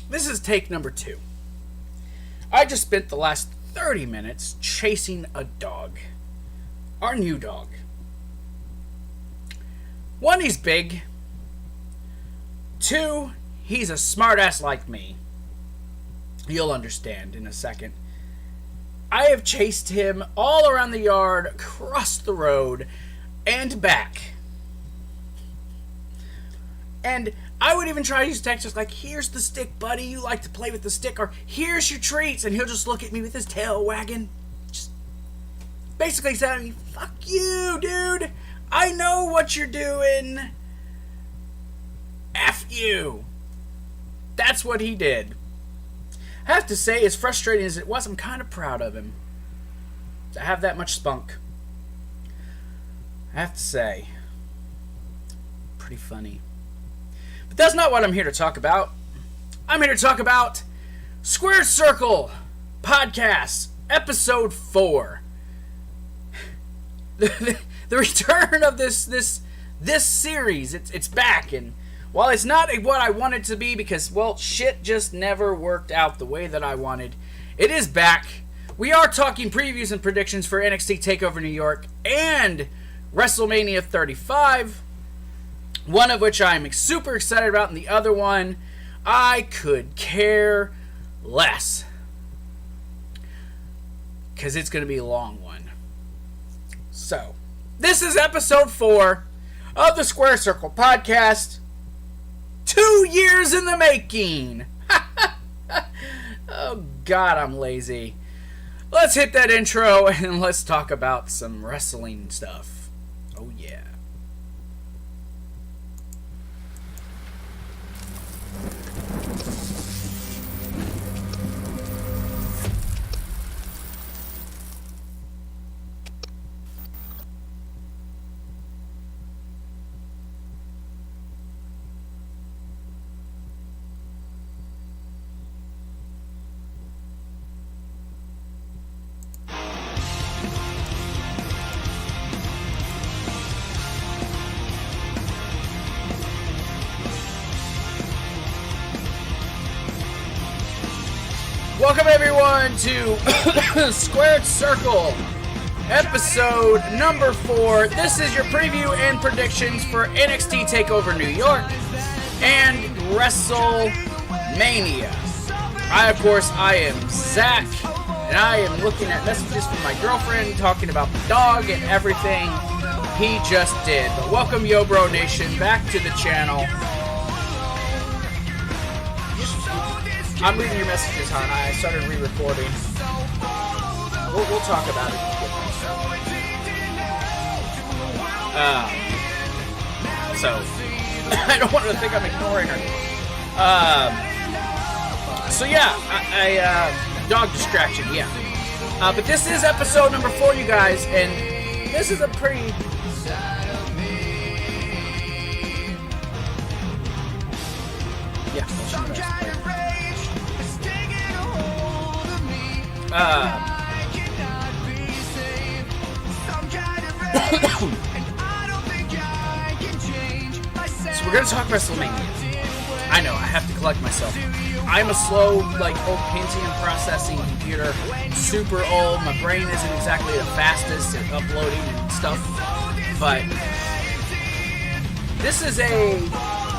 This is take number 2. I just spent the last 30 minutes chasing a dog. Our new dog. 1, he's big. 2, he's a smartass like me. You'll understand in a second. I have chased him all around the yard, across the road, and back. And I would even try to use tactics like, here's the stick, buddy, you like to play with the stick, or here's your treats, and he'll just look at me with his tail wagging. Just basically saying, fuck you, dude. I know what you're doing. F you. That's what he did. I have to say, as frustrating as it was, I'm kind of proud of him. To have that much spunk. I have to say. Pretty funny. But that's not what I'm here to talk about. I'm here to talk about Squared Circle Podcast, Episode 4. The return of this series. It's back, and while it's not what I want it to be, because, well, shit just never worked out the way that I wanted, it is back. We are talking previews and predictions for NXT TakeOver New York and WrestleMania 35. One of which I'm super excited about, and the other one I could care less. Because it's going to be a long one. So, this is episode 4 of the Square Circle Podcast. 2 years in the making. Oh, God, I'm lazy. Let's hit that intro and let's talk about some wrestling stuff. Oh, yeah. Welcome everyone to Squared Circle, episode number 4. This is your preview and predictions for NXT TakeOver New York and WrestleMania. I am Zach, and I am looking at messages from my girlfriend talking about the dog and everything he just did. But welcome, Yo Bro Nation, back to the channel. I'm reading your messages, hon. I started re-recording. We'll talk about it. So, I don't want her to think I'm ignoring her. So yeah, I dog distraction, yeah. But this is episode number 4, you guys, and this is a pretty... Yeah. So we're gonna talk WrestleMania. I know, I have to collect myself. I'm a slow, old Pentium processing computer, super old. My brain isn't exactly the fastest at uploading and stuff, but this is a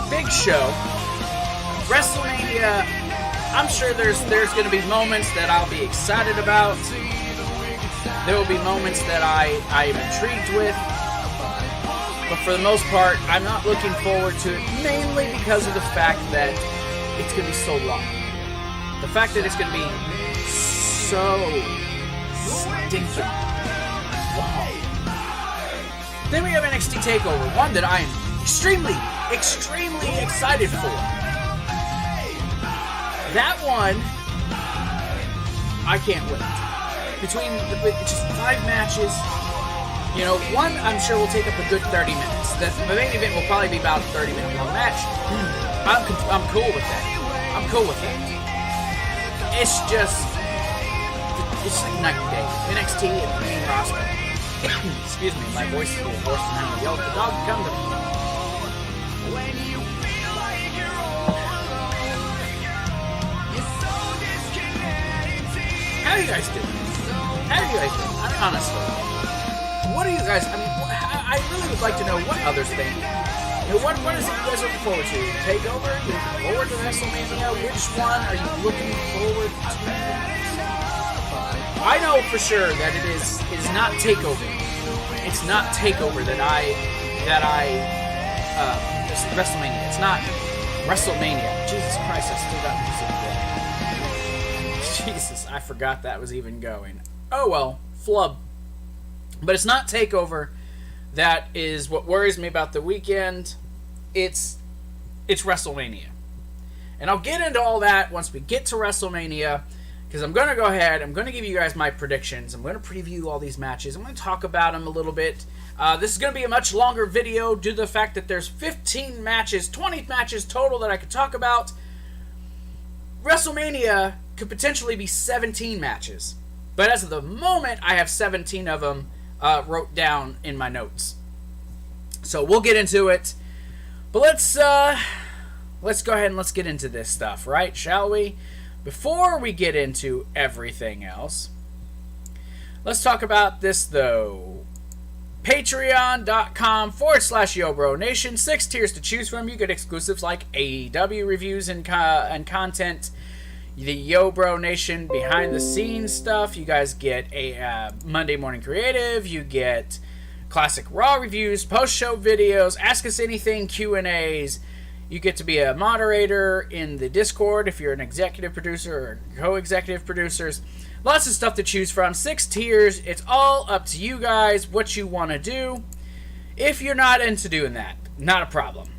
big show. WrestleMania. I'm sure there's going to be moments that I'll be excited about. There will be moments that I am intrigued with. But for the most part, I'm not looking forward to it, mainly because of the fact that it's going to be so long. The fact that it's going to be so stinking long. Then we have NXT TakeOver, one that I am extremely, extremely excited for. That one, I can't wait. Between just 5 matches, one I'm sure will take up a good 30 minutes. The main event will probably be about a 30-minute long match. I'm cool with that. I'm cool with that. It's like night and day. NXT and the main roster. Excuse me, my voice is a little hoarse and I'm going to yell at the dog to come to me. How are you guys doing? Honestly, what are you guys? I mean, I really would like to know what others think. What is it you guys looking forward to? TakeOver? Are you looking forward to WrestleMania? Which one are you looking forward to? I know for sure that it is not TakeOver. It's not TakeOver it's WrestleMania. It's not WrestleMania. Jesus Christ, I still got music there. Jesus, I forgot that was even going. Oh well, flub. But it's not TakeOver. That is what worries me about the weekend. It's WrestleMania. And I'll get into all that once we get to WrestleMania, because I'm going to go ahead, I'm going to give you guys my predictions. I'm going to preview all these matches. I'm going to talk about them a little bit. This is going to be a much longer video due to the fact that there's 15 matches, 20 matches total that I could talk about. WrestleMania could potentially be 17 matches. But as of the moment, I have 17 of them wrote down in my notes. So we'll get into it. But let's go ahead and let's get into this stuff, right? Shall we? Before we get into everything else, let's talk about this though. Patreon.com/YoBroNation. 6 tiers to choose from. You get exclusives like AEW reviews and content. The Yo Bro Nation behind the scenes stuff. You guys get a Monday Morning Creative. You get classic Raw reviews, post-show videos, Ask Us Anything Q&As. You get to be a moderator in the Discord if you're an executive producer or co-executive producers. Lots of stuff to choose from. 6 tiers. It's all up to you guys what you want to do. If you're not into doing that, not a problem.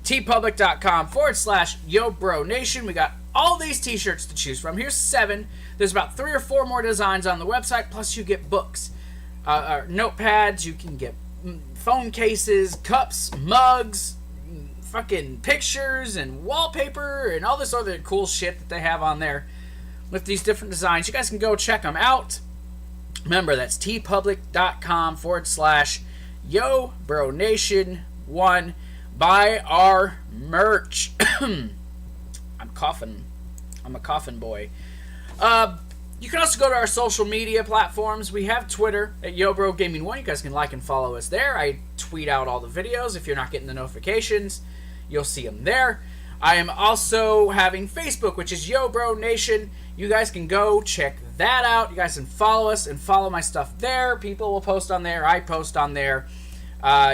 TeePublic.com/YoBroNation. We got all these t-shirts to choose from. Here's 7. There's about 3 or 4 more designs on the website, plus you get books, notepads, you can get phone cases, cups, mugs, fucking pictures, and wallpaper, and all this other cool shit that they have on there with these different designs. You guys can go check them out. Remember, that's TeePublic.com/YoBroNation1. Buy our merch. I'm coughing. I'm a coffin boy. You can also go to our social media platforms. We have Twitter at YoBroGaming1. You guys can like and follow us there. I tweet out all the videos. If you're not getting the notifications, you'll see them there. I am also having Facebook, which is YoBroNation. You guys can go check that out. You guys can follow us and follow my stuff there. People will post on there. I post on there.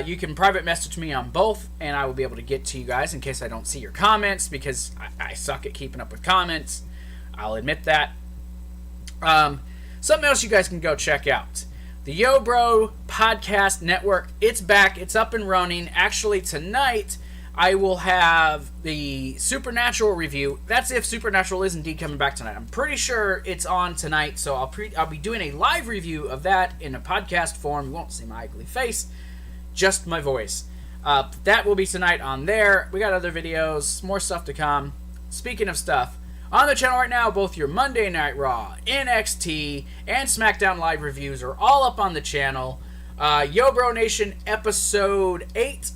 You can private message me on both, and I will be able to get to you guys in case I don't see your comments, because I suck at keeping up with comments. I'll admit that. Something else you guys can go check out. The Yo Bro Podcast Network. It's back. It's up and running. Actually, tonight, I will have the Supernatural review. That's if Supernatural is indeed coming back tonight. I'm pretty sure it's on tonight, so I'll be doing a live review of that in a podcast form. You won't see my ugly face. Just my voice. That will be tonight on there. We got other videos, more stuff to come. Speaking of stuff, on the channel right now, both your Monday Night Raw, NXT, and SmackDown Live reviews are all up on the channel. Yo Bro Nation episode 8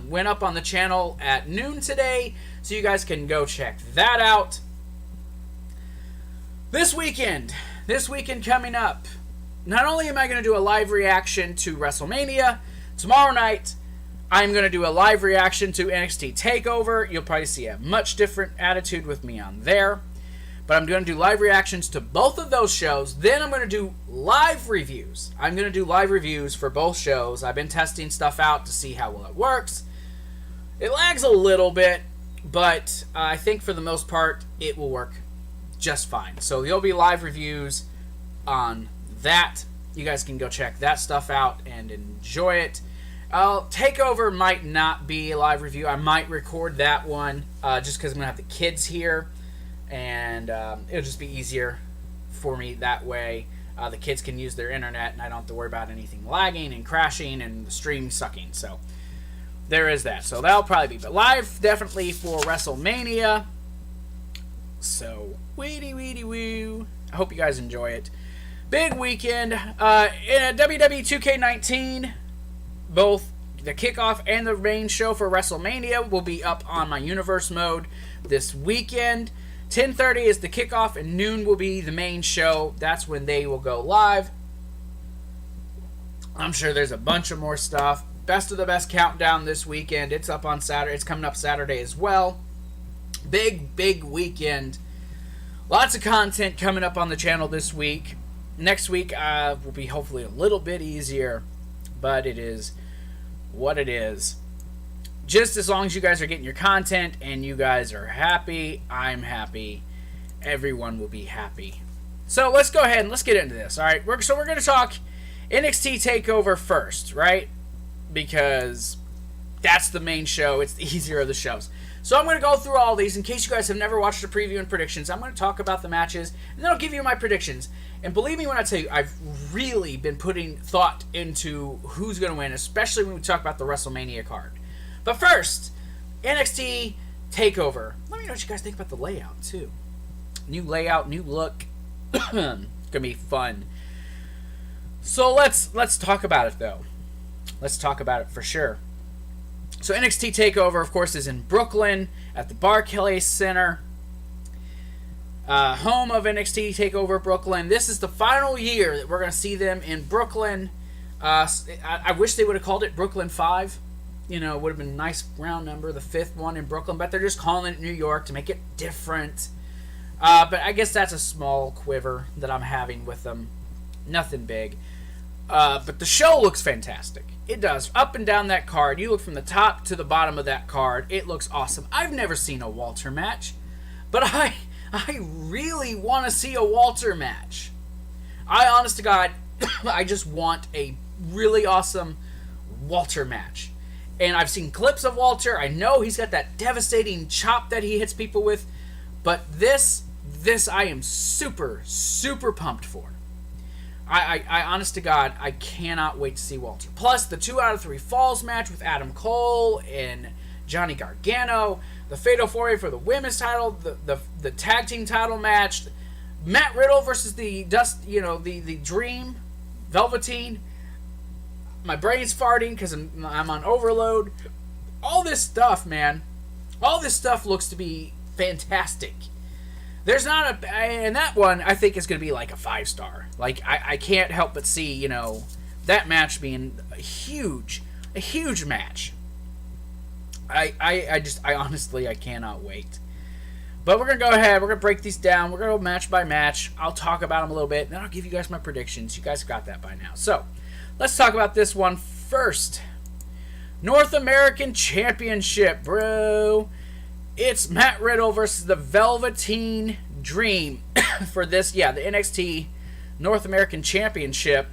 went up on the channel at noon today, so you guys can go check that out. This weekend coming up, not only am I going to do a live reaction to WrestleMania, tomorrow night, I'm going to do a live reaction to NXT TakeOver. You'll probably see a much different attitude with me on there. But I'm going to do live reactions to both of those shows. Then I'm going to do live reviews. I'm going to do live reviews for both shows. I've been testing stuff out to see how well it works. It lags a little bit, but I think for the most part, it will work just fine. So there'll be live reviews on that. You guys can go check that stuff out and enjoy it. TakeOver might not be a live review. I might record that one just because I'm going to have the kids here. And it'll just be easier for me that way. The kids can use their internet and I don't have to worry about anything lagging and crashing and the stream sucking. So there is that. So that'll probably be. But live definitely for WrestleMania. So weedy woo. I hope you guys enjoy it. Big weekend. In WWE 2K19, both the kickoff and the main show for WrestleMania will be up on my Universe mode this weekend. 10:30 is the kickoff, and noon will be the main show. That's when they will go live. I'm sure there's a bunch of more stuff. Best of the Best countdown this weekend. It's up on Saturday. It's coming up Saturday as well. Big weekend. Lots of content coming up on the channel this week. Next week will be hopefully a little bit easier, but it is what it is. Just as long as you guys are getting your content and you guys are happy, I'm happy. Everyone will be happy. So let's go ahead and let's get into this. All right, we're going to talk NXT TakeOver first, right? Because that's the main show. It's the easier of the shows. So I'm going to go through all these. In case you guys have never watched the preview and predictions, I'm going to talk about the matches, and then I'll give you my predictions. And believe me when I tell you, I've really been putting thought into who's going to win, especially when we talk about the WrestleMania card. But first, NXT TakeOver. Let me know what you guys think about the layout, too. New layout, new look. Going to be fun. So let's talk about it, though. Let's talk about it for sure. So NXT TakeOver, of course, is in Brooklyn at the Barclays Center. Home of NXT TakeOver Brooklyn. This is the final year that we're going to see them in Brooklyn. I wish they would have called it Brooklyn 5. You know, it would have been a nice round number, the 5th one in Brooklyn. But they're just calling it New York to make it different. But I guess that's a small quiver that I'm having with them. Nothing big. But the show looks fantastic. It does. Up and down that card. You look from the top to the bottom of that card. It looks awesome. I've never seen a Walter match. But I really want to see a Walter match. Honest to God, I just want a really awesome Walter match. And I've seen clips of Walter. I know he's got that devastating chop that he hits people with. But this I am super, super pumped for. I honest to God, I cannot wait to see Walter. Plus, the 2 out of 3 falls match with Adam Cole and Johnny Gargano, the Fatal 4-Way for the women's title, the tag team title match, Matt Riddle versus the Dream, Velveteen. My brain's farting because I'm on overload. All this stuff, man. All this stuff looks to be fantastic. There's not and that one I think is going to be like a 5-star. Like I can't help but see, that match being a huge match. I honestly cannot wait. But we're going to go ahead, we're going to break these down. We're going to go match by match. I'll talk about them a little bit, and then I'll give you guys my predictions. You guys got that by now. So, let's talk about this one first. North American Championship, bro. It's Matt Riddle versus the Velveteen Dream for this, the NXT North American Championship.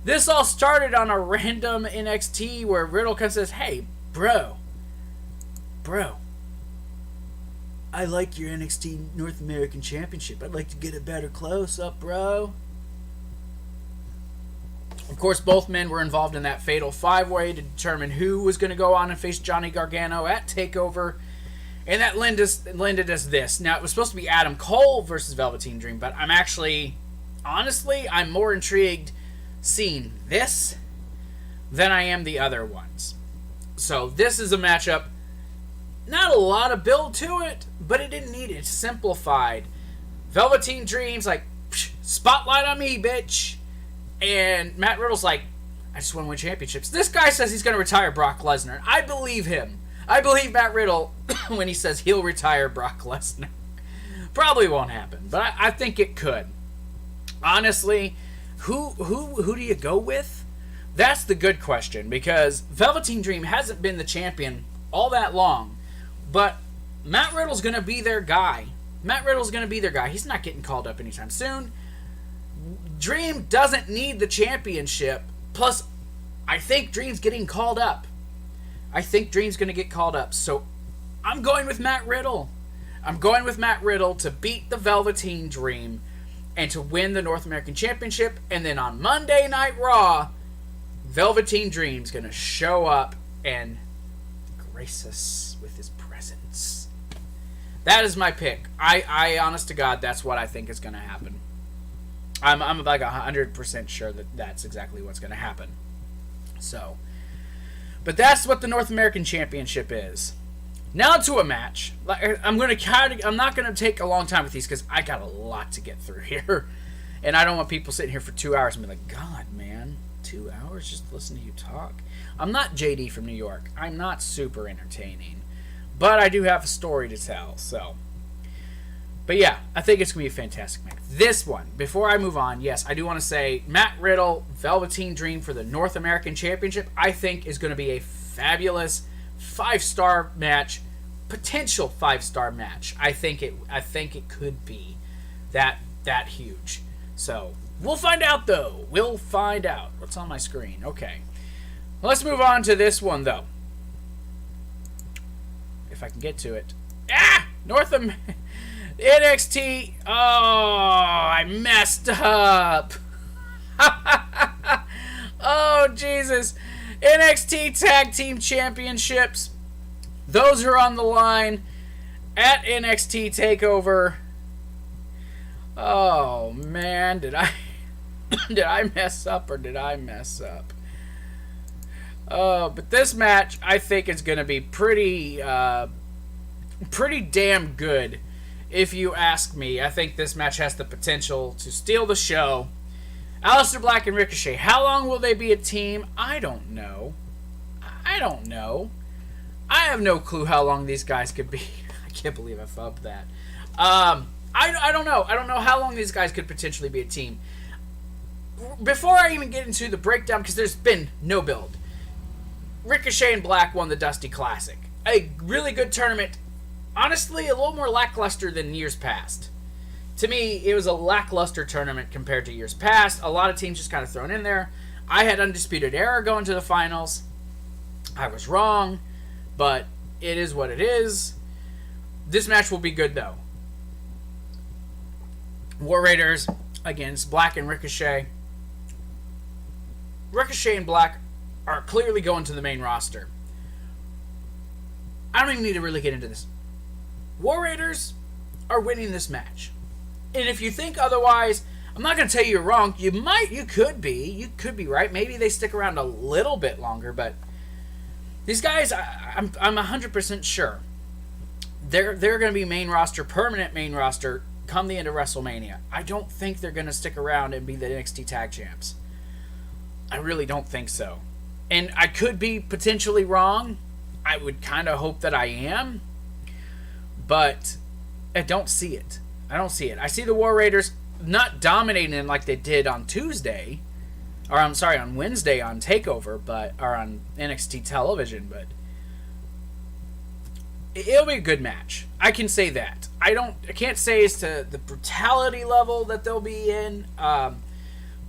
This all started on a random NXT where Riddle comes and says, "Hey, bro, I like your NXT North American Championship. I'd like to get a better close-up, bro." Of course, both men were involved in that fatal 5-way to determine who was going to go on and face Johnny Gargano at TakeOver. And that landed us this. Now, it was supposed to be Adam Cole versus Velveteen Dream, but I'm more intrigued seeing this than I am the other ones. So, this is a matchup. Not a lot of build to it, but it didn't need it. It's simplified. Velveteen Dream's like, spotlight on me, bitch. And Matt Riddle's like, I just want to win championships. This guy says he's going to retire Brock Lesnar. I believe him. I believe Matt Riddle when he says he'll retire Brock Lesnar. Probably won't happen, but I think it could. Honestly, who do you go with? That's the good question, because Velveteen Dream hasn't been the champion all that long, but Matt Riddle's going to be their guy. He's not getting called up anytime soon. Dream doesn't need the championship. Plus, I think Dream's getting called up. I think Dream's going to get called up. So, I'm going with Matt Riddle. I'm going with Matt Riddle to beat the Velveteen Dream and to win the North American Championship. And then on Monday Night Raw, Velveteen Dream's going to show up and grace us with his presence. That is my pick. I honest to God, that's what I think is going to happen. I'm like 100% sure that that's exactly what's going to happen. So, but that's what the North American Championship is. Now to a match. I'm not gonna take a long time with these because I got a lot to get through here, and I don't want people sitting here for 2 hours and be like, God, man, 2 hours just listen to you talk. I'm not JD from New York. I'm not super entertaining, but I do have a story to tell. So, but yeah, I think it's gonna be a fantastic match. This one, before I move on, yes, I do want to say Matt Riddle, Velveteen Dream for the North American Championship. I think is going to be a fabulous 5-star match, potential 5-star match. I think it could be that huge. So we'll find out, though. We'll find out. What's on my screen? Okay, let's move on to this one, though. If I can get to it. NXT. Oh, I messed up. Oh, Jesus. NXT Tag Team Championships. Those are on the line at NXT TakeOver. Oh, man. Did I mess up or did I mess up? But this match, I think, is going to be pretty damn good. If you ask me, I think this match has the potential to steal the show. Alistair Black and Ricochet, how long will they be a team? I don't know. I have no clue how long these guys could be. I can't believe I fubbed that. I don't know. I don't know how long these guys could potentially be a team. Before I even get into the breakdown, because there's been no build, Ricochet and Black won the Dusty Classic. A really good tournament. Honestly, a little more lackluster than years past. To me, it was a lackluster tournament compared to years past. A lot of teams just kind of thrown in there. I had Undisputed Era going to the finals. I was wrong, but it is what it is. This match will be good, though. War Raiders against Black and Ricochet. Ricochet and Black are clearly going to the main roster. I don't even need to really get into this. War Raiders are winning this match. And if you think otherwise, I'm not going to tell you you're wrong. You could be right. Maybe they stick around a little bit longer, but these guys, I'm 100% sure they're going to be permanent main roster come the end of WrestleMania. I don't think they're going to stick around and be the NXT Tag Champs. I really don't think so. And I could be potentially wrong. I would kind of hope that I am. But I don't see it. I see the War Raiders not dominating like they did on Tuesday. Or I'm sorry, on Wednesday on TakeOver, or on NXT television, but it'll be a good match. I can say that. I can't say as to the brutality level that they'll be in, but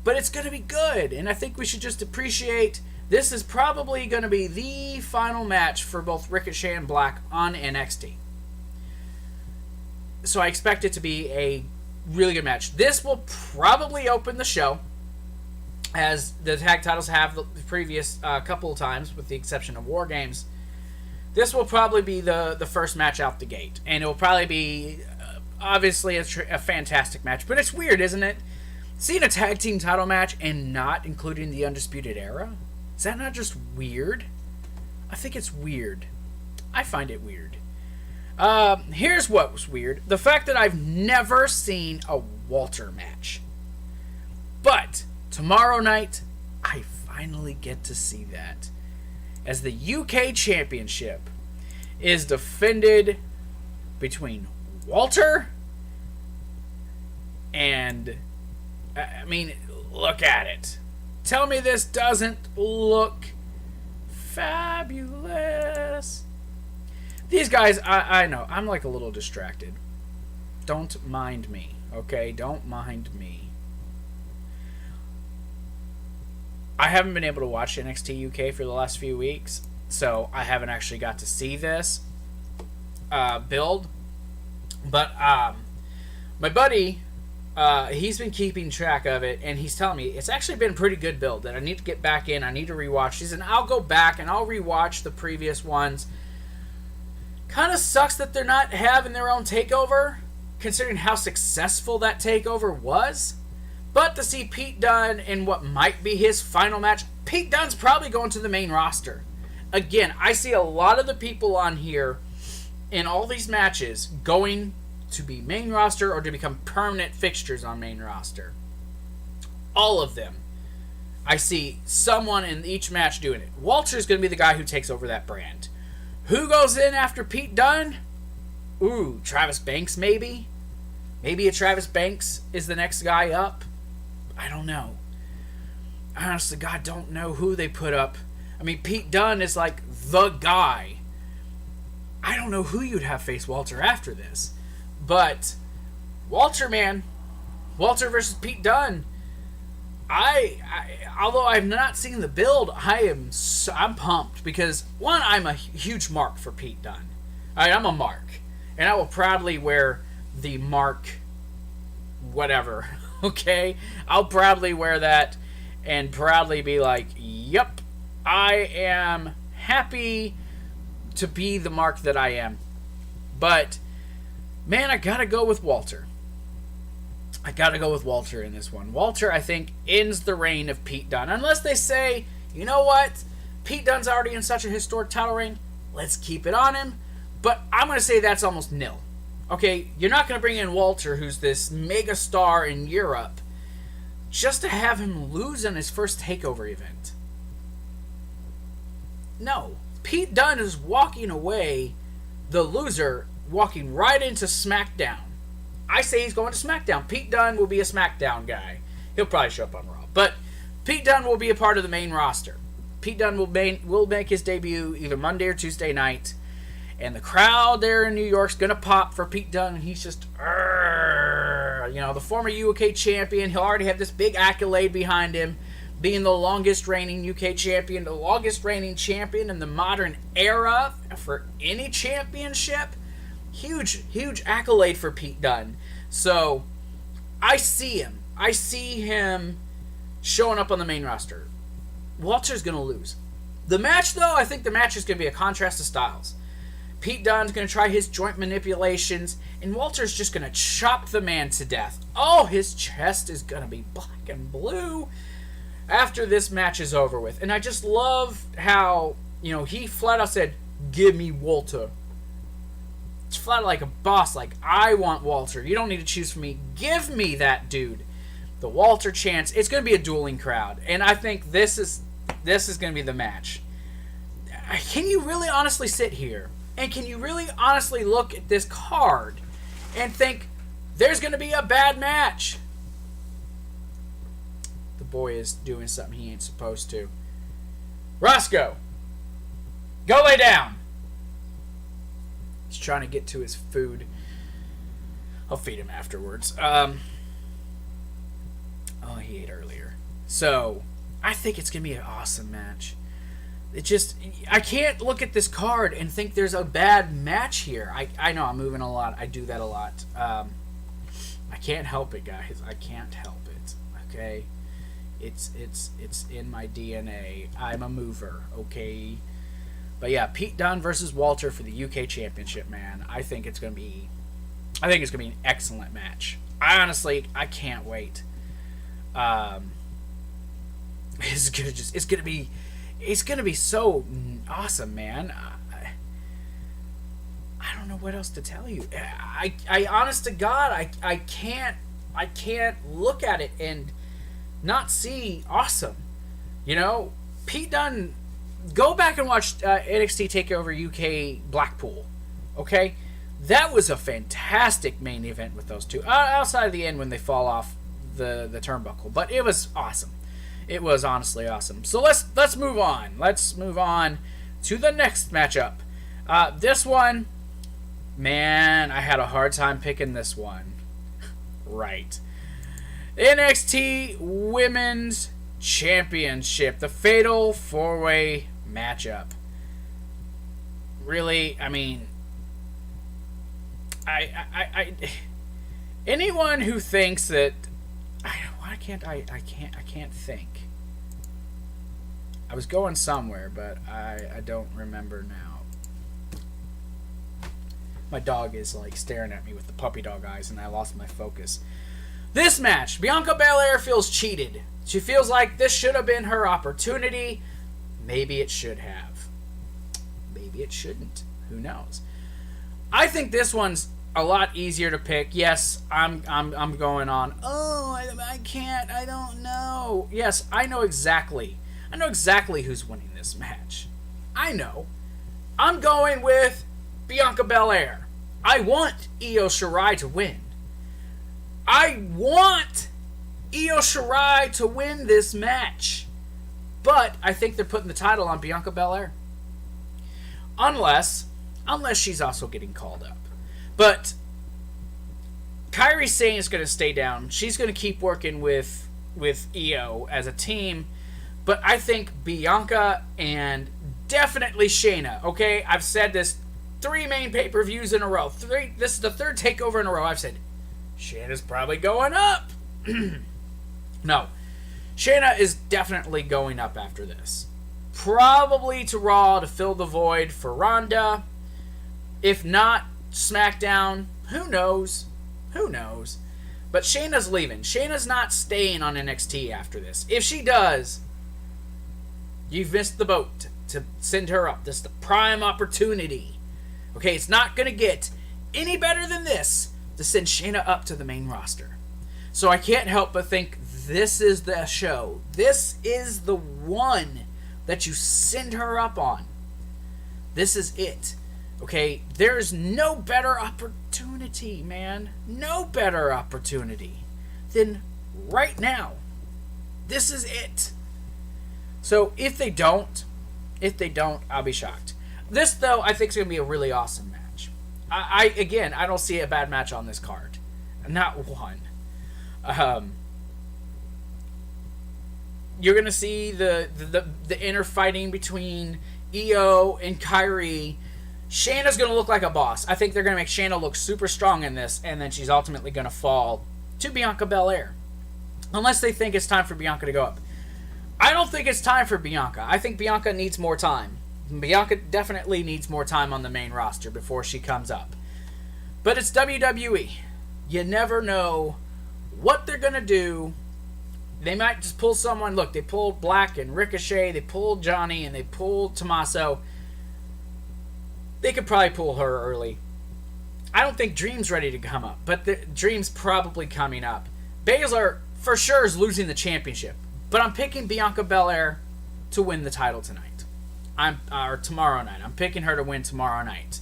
it's going to be good. And I think we should just appreciate this is probably going to be the final match for both Ricochet and Black on NXT. So I expect it to be a really good match. This will probably open the show, as the tag titles have the previous couple of times, with the exception of War Games. This will probably be the first match out the gate. And it will probably be, obviously, a fantastic match. But it's weird, isn't it? Seeing a tag team title match and not including the Undisputed Era? Is that not just weird? I think it's weird. I find it weird. Here's what was weird. The fact that I've never seen a Walter match. But tomorrow night, I finally get to see that. As the UK Championship is defended between Walter and... I mean, look at it. Tell me this doesn't look fabulous. These guys, I know, I'm like a little distracted. Don't mind me, okay? Don't mind me. I haven't been able to watch NXT UK for the last few weeks, so I haven't actually got to see this build. But my buddy, he's been keeping track of it, and he's telling me it's actually been a pretty good build that I need to get back in. I need to rewatch these, and I'll go back and I'll rewatch the previous ones. Kind of sucks that they're not having their own takeover, considering how successful that takeover was. But to see Pete Dunne in what might be his final match, Pete Dunne's probably going to the main roster. Again, I see a lot of the people on here in all these matches going to be main roster or to become permanent fixtures on main roster. All of them. I see someone in each match doing it. Walter's going to be the guy who takes over that brand. Who goes in after Pete Dunne? Ooh, Travis Banks maybe? Maybe a Travis Banks is the next guy up? I don't know. I honestly, God, don't know who they put up. I mean, Pete Dunne is like the guy. I don't know who you'd have face Walter after this. But Walter, man. Walter versus Pete Dunne. Although I've not seen the build, I'm pumped because, one, I'm a huge mark for Pete Dunne. I'm a mark. And I will proudly wear the mark whatever, okay? I'll proudly wear that and proudly be like, yep, I am happy to be the mark that I am. But, man, I gotta go with Walter. I gotta go with Walter in this one. Walter, I think, ends the reign of Pete Dunne. Unless they say, you know what? Pete Dunne's already in such a historic title reign. Let's keep it on him. But I'm going to say that's almost nil. Okay, you're not going to bring in Walter, who's this mega star in Europe, just to have him lose in his first TakeOver event. No. Pete Dunne is walking away, the loser, walking right into SmackDown. I say he's going to SmackDown. Pete Dunne will be a SmackDown guy. He'll probably show up on Raw. But Pete Dunne will be a part of the main roster. Pete Dunne will make his debut either Monday or Tuesday night. And the crowd there in New York's going to pop for Pete Dunne. He's just, the former UK champion. He'll already have this big accolade behind him. Being the longest reigning UK champion. The longest reigning champion in the modern era for any championship. Huge, huge accolade for Pete Dunne. So, I see him. I see him showing up on the main roster. Walter's going to lose. The match, though, I think the match is going to be a contrast of styles. Pete Dunne's going to try his joint manipulations, and Walter's just going to chop the man to death. Oh, his chest is going to be black and blue after this match is over with. And I just love how, he flat out said, give me Walter. It's flat like a boss, like, I want Walter. You don't need to choose for me. Give me that dude. The Walter chance. It's going to be a dueling crowd. And I think this is going to be the match. Can you really honestly sit here? And can you really honestly look at this card and think, there's going to be a bad match? The boy is doing something he ain't supposed to. Roscoe, go lay down. He's trying to get to his food. I'll feed him afterwards. He ate earlier. So, I think it's going to be an awesome match. I can't look at this card and think there's a bad match here. I know I'm moving a lot. I do that a lot. I can't help it, guys. I can't help it. Okay? It's in my DNA. I'm a mover, okay? But yeah, Pete Dunne versus Walter for the UK Championship, man. I think it's gonna be an excellent match. I can't wait. It's gonna be so awesome, man. I don't know what else to tell you. I honest to God, I can't look at it and not see awesome. Pete Dunne. Go back and watch NXT TakeOver UK Blackpool. Okay? That was a fantastic main event with those two. Outside of the end when they fall off the turnbuckle. But it was awesome. It was honestly awesome. So let's move on. Let's move on to the next matchup. This one, man, I had a hard time picking this one. Right. NXT Women's Championship. The Fatal 4-Way matchup. Really, I mean, I anyone who thinks that I can't think. I was going somewhere, but I don't remember now. My dog is like staring at me with the puppy dog eyes, and I lost my focus. This match, Bianca Belair feels cheated. She feels like this should have been her opportunity. Maybe it should have. Maybe it shouldn't. Who knows? I think this one's a lot easier to pick. Yes, I'm going on. Oh, I can't. I don't know. Yes, I know exactly. I know exactly who's winning this match. I know. I'm going with Bianca Belair. I want Io Shirai to win. I want Io Shirai to win this match. But I think they're putting the title on Bianca Belair. Unless she's also getting called up. But Kairi Sane is going to stay down. She's going to keep working with Io as a team. But I think Bianca and definitely Shayna. Okay, I've said this 3 main pay-per-views in a row. This is the 3rd takeover in a row. I've said Shayna's probably going up. No, Shayna is definitely going up after this. Probably to Raw to fill the void for Ronda. If not, SmackDown. Who knows? Who knows? But Shayna's leaving. Shayna's not staying on NXT after this. If she does, you've missed the boat to send her up. This is the prime opportunity. Okay, it's not going to get any better than this to send Shayna up to the main roster. So I can't help but think this is the show. This is the one that you send her up on. This is it. Okay, there's no better opportunity, man. No better opportunity than right now. This is it. So if they don't, I'll be shocked. This, though, I think is going to be a really awesome match. I don't see a bad match on this card. Not one. You're going to see the inner fighting between Io and Kairi. Shayna's going to look like a boss. I think they're going to make Shayna look super strong in this, and then she's ultimately going to fall to Bianca Belair. Unless they think it's time for Bianca to go up. I don't think it's time for Bianca. I think Bianca needs more time. Bianca definitely needs more time on the main roster before she comes up. But it's WWE. You never know what they're going to do. They might just pull someone. Look, they pulled Black and Ricochet. They pulled Johnny and they pulled Tommaso. They could probably pull her early. I don't think Dream's ready to come up, but Dream's probably coming up. Baszler, for sure, is losing the championship, but I'm picking Bianca Belair to win the title tonight. Or tomorrow night. I'm picking her to win tomorrow night.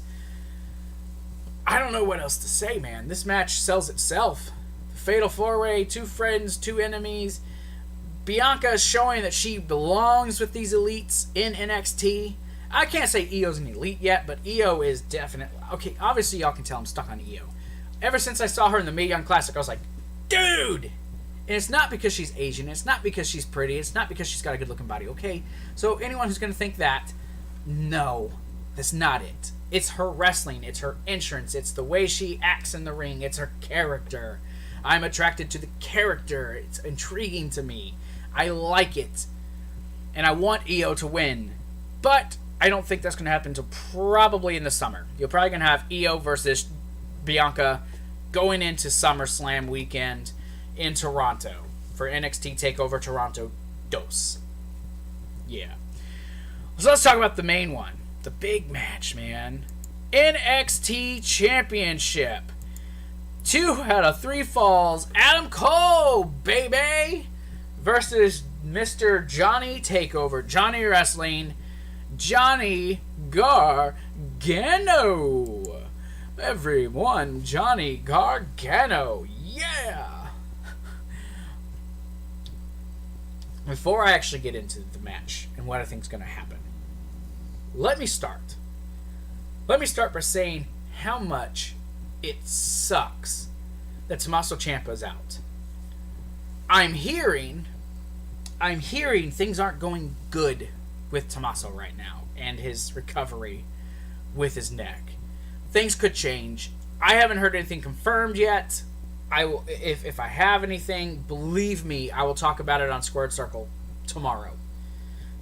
I don't know what else to say, man. This match sells itself. The Fatal 4-Way, 2 friends, 2 enemies. Bianca is showing that she belongs with these elites in NXT. I can't say Io's an elite yet, but Io is definitely... Okay, obviously y'all can tell I'm stuck on Io. Ever since I saw her in the Mae Young Classic, I was like, dude! And it's not because she's Asian. It's not because she's pretty. It's not because she's got a good-looking body, okay? So anyone who's going to think that, no, that's not it. It's her wrestling. It's her entrance. It's the way she acts in the ring. It's her character. I'm attracted to the character. It's intriguing to me. I like it. And I want Io to win. But I don't think that's going to happen until probably in the summer. You're probably going to have Io versus Bianca going into SummerSlam weekend in Toronto for NXT TakeOver Toronto Dos. Yeah. So let's talk about the main one. The big match, man. NXT Championship. 2 out of 3 falls. Adam Cole, baby! Versus Mr. Johnny Takeover. Johnny Wrestling. Johnny Gargano. Everyone, Johnny Gargano. Yeah! Before I actually get into the match and what I think is going to happen, let me start. Let me start by saying how much it sucks that Tommaso Ciampa's out. I'm hearing things aren't going good with Tommaso right now and his recovery with his neck. Things could change. I haven't heard anything confirmed yet. I will, if I have anything, believe me, I will talk about it on Squared Circle tomorrow.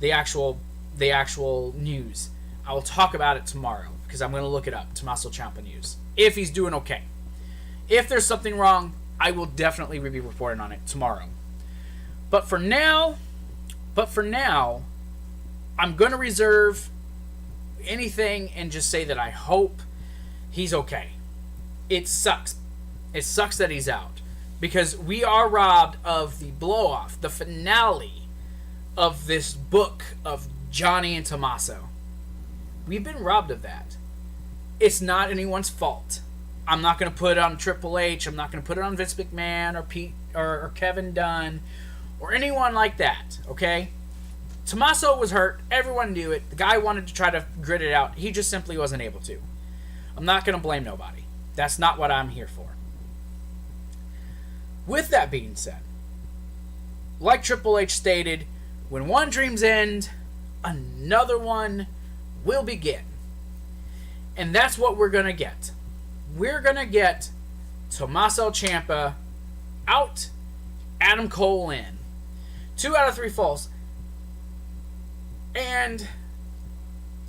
The actual news. I will talk about it tomorrow because I'm going to look it up. Tommaso Ciampa news. If he's doing okay. If there's something wrong, I will definitely be reporting on it tomorrow. But for now, I'm going to reserve anything and just say that I hope he's okay. It sucks. It sucks that he's out. Because we are robbed of the blow-off, the finale of this book of Johnny and Tommaso. We've been robbed of that. It's not anyone's fault. I'm not going to put it on Triple H. I'm not going to put it on Vince McMahon or Pete or Kevin Dunn or anyone like that, okay? Tommaso was hurt. Everyone knew it. The guy wanted to try to grit it out. He just simply wasn't able to. I'm not going to blame nobody. That's not what I'm here for. With that being said, like Triple H stated, when one dreams end, another one will begin. And that's what we're going to get. We're going to get Tommaso Ciampa out, Adam Cole in. 2 out of 3 falls. And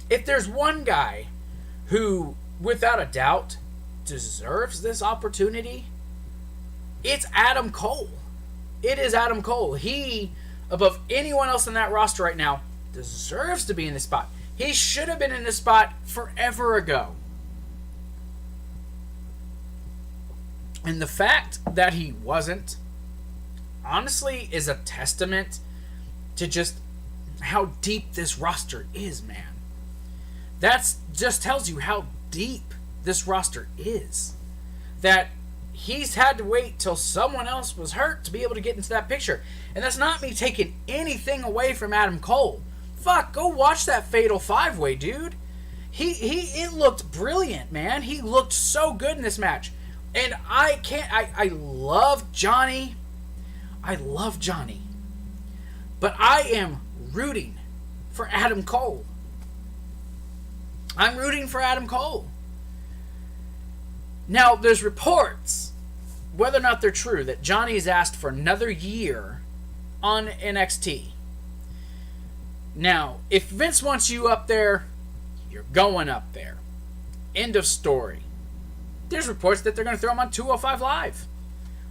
if there's one guy who, without a doubt, deserves this opportunity, it's Adam Cole. It is Adam Cole. He, above anyone else in that roster right now, deserves to be in this spot. He should have been in this spot forever ago. And the fact that he wasn't, honestly, is a testament to just how deep this roster is, man. That's just tells you how deep this roster is. That he's had to wait till someone else was hurt to be able to get into that picture. And that's not me taking anything away from Adam Cole. Fuck, go watch that Fatal 5-Way, dude. It looked brilliant, man. He looked so good in this match. And I love Johnny. I love Johnny. But I am rooting for Adam Cole. I'm rooting for Adam Cole. Now, there's reports, whether or not they're true, that Johnny has asked for another year on NXT. Now, if Vince wants you up there, you're going up there. End of story. There's reports that they're going to throw him on 205 Live.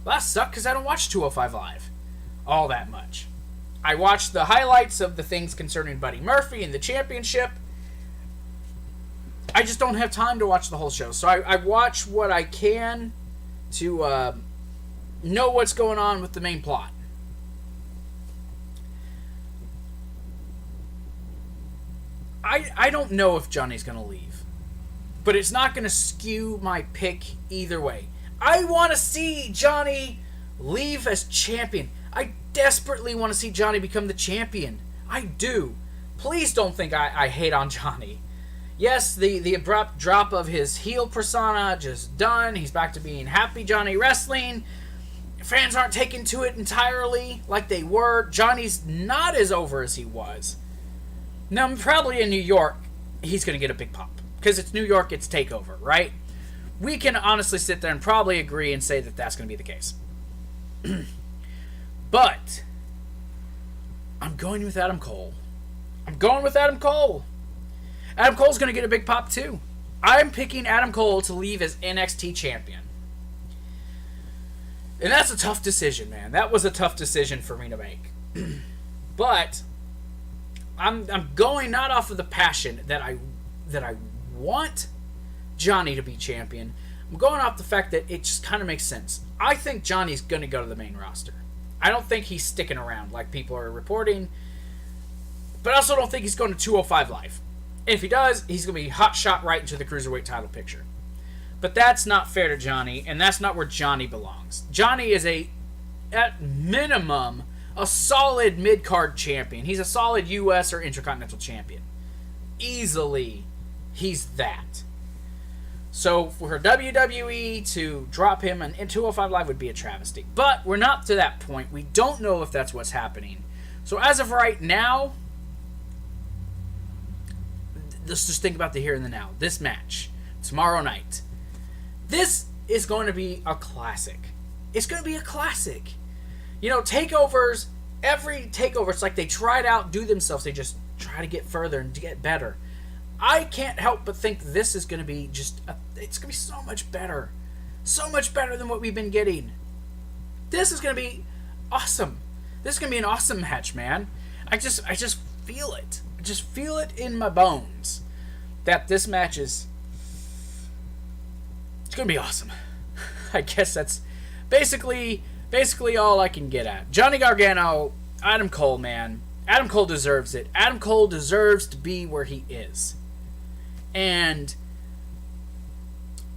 Well, that sucks because I don't watch 205 Live all that much. I watch the highlights of the things concerning Buddy Murphy and the championship. I just don't have time to watch the whole show. So I watch what I can to know what's going on with the main plot. I don't know if Johnny's going to leave. But it's not going to skew my pick either way. I want to see Johnny leave as champion. I desperately want to see Johnny become the champion. I do. Please don't think I hate on Johnny. Yes, the abrupt drop of his heel persona just done. He's back to being happy Johnny wrestling. Fans aren't taking to it entirely like they were. Johnny's not as over as he was. Now, probably in New York, he's going to get a big pop. Because it's New York, it's TakeOver, right? We can honestly sit there and probably agree and say that that's going to be the case. But I'm going with Adam Cole. I'm going with Adam Cole. Adam Cole's going to get a big pop too. I'm picking Adam Cole to leave as NXT champion. And that's a tough decision, man. That was a tough decision for me to make. But I'm going not off of the passion that I want Johnny to be champion. I'm going off the fact that it just kind of makes sense. I think Johnny's going to go to the main roster. I don't think he's sticking around like people are reporting. But I also don't think he's going to 205 Live. If he does, he's going to be hot shot right into the Cruiserweight title picture. But that's not fair to Johnny, and that's not where Johnny belongs. Johnny is at minimum, a solid mid-card champion. He's a solid U.S. or Intercontinental champion. Easily, he's that. So for WWE to drop him in 205 Live would be a travesty. But we're not to that point. We don't know if that's what's happening. So as of right now, let's just think about the here and the now. This match, tomorrow night. This is going to be a classic. It's going to be a classic. You know, takeovers, every takeover, it's like they try to outdo themselves. They just try to get further and to get better. I can't help but think this is going to be it's going to be so much better. So much better than what we've been getting. This is going to be awesome. This is going to be an awesome match, man. I just feel it. I just feel it in my bones that this match is It's going to be awesome. I guess that's basically all I can get at. Johnny Gargano, Adam Cole, man. Adam Cole deserves it. Adam Cole deserves to be where he is. And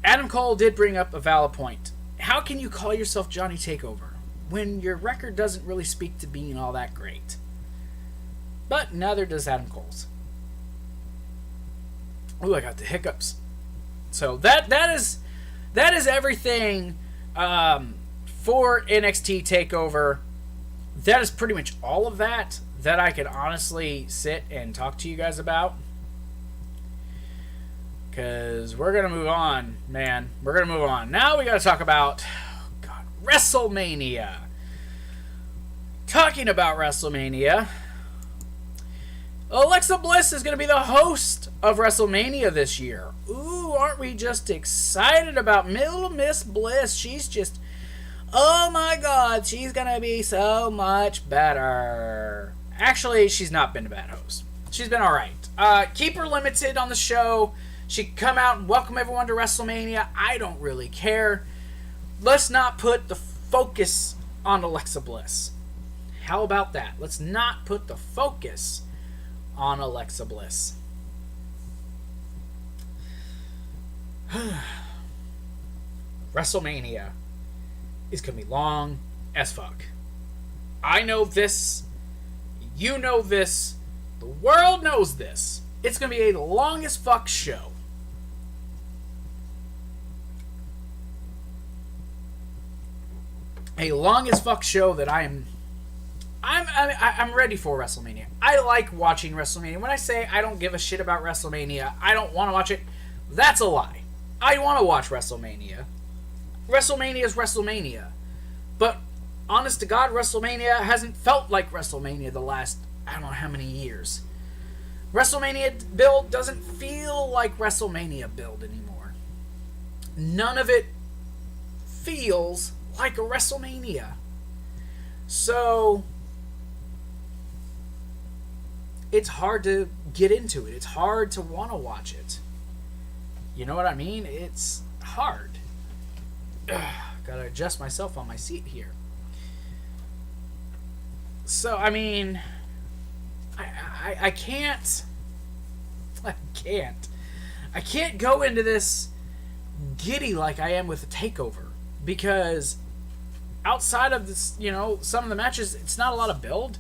Adam Cole did bring up a valid point. How can you call yourself Johnny Takeover when your record doesn't really speak to being all that great? But neither does Adam Cole's. Ooh, I got the hiccups. So that is everything for NXT TakeOver. That is pretty much all of that I could honestly sit and talk to you guys about. Because we're going to move on, man. We're going to move on. Now we got to talk about WrestleMania. Talking about WrestleMania, Alexa Bliss is going to be the host of WrestleMania this year. Ooh, aren't we just excited about little Miss Bliss? She's just, oh my God, she's going to be so much better. Actually, she's not been a bad host. She's been alright. Keep her limited on the show. She can come out and welcome everyone to WrestleMania. I don't really care. Let's not put the focus on Alexa Bliss. How about that? Let's not put the focus on Alexa Bliss. WrestleMania is going to be long as fuck. I know this. You know this. The world knows this. It's going to be a long as fuck show. A long as fuck show that I'm ready for WrestleMania. I like watching WrestleMania. When I say I don't give a shit about WrestleMania, I don't want to watch it, that's a lie. I want to watch WrestleMania. WrestleMania is WrestleMania. But honest to God, WrestleMania hasn't felt like WrestleMania the last, I don't know how many years. WrestleMania build doesn't feel like WrestleMania build anymore. None of it feels like a WrestleMania. So it's hard to get into it. It's hard to want to watch it. You know what I mean? It's hard. Gotta adjust myself on my seat here. So, I mean, I can't go into this giddy like I am with the TakeOver, because outside of this, you know, some of the matches, it's not a lot of build.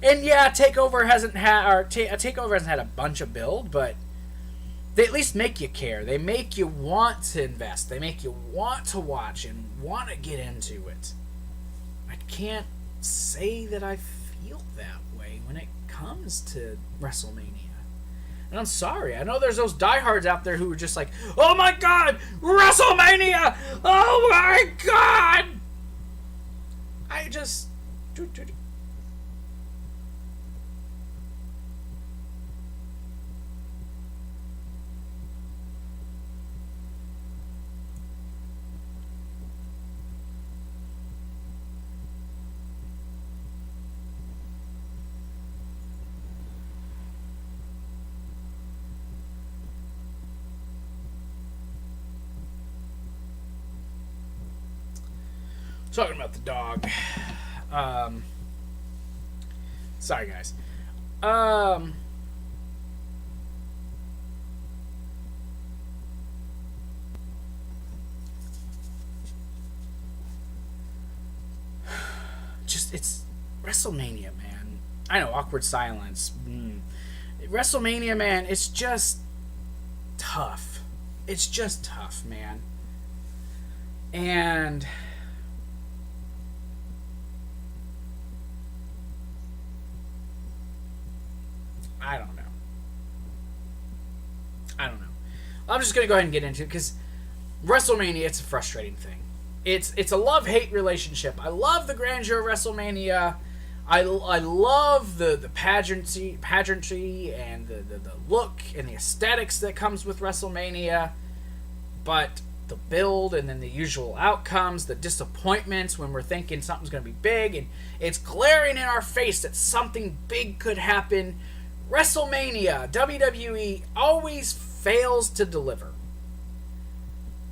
And yeah, TakeOver hasn't had a bunch of build, but they at least make you care. They make you want to invest. They make you want to watch and want to get into it. I can't say that I feel that way when it comes to WrestleMania. And I'm sorry. I know there's those diehards out there who are just like, oh my God, WrestleMania! Oh my God! I just... Talking about the dog. Sorry, guys. Just, it's WrestleMania, man. I know, awkward silence. WrestleMania, man, it's just tough. It's just tough, man. And I don't know. I'm just going to go ahead and get into it, because WrestleMania, it's a frustrating thing. It's a love-hate relationship. I love the grandeur of WrestleMania. I love the pageantry and the look and the aesthetics that comes with WrestleMania. But the build and then the usual outcomes, the disappointments when we're thinking something's going to be big, and it's glaring in our face that something big could happen. WrestleMania, WWE always fails to deliver.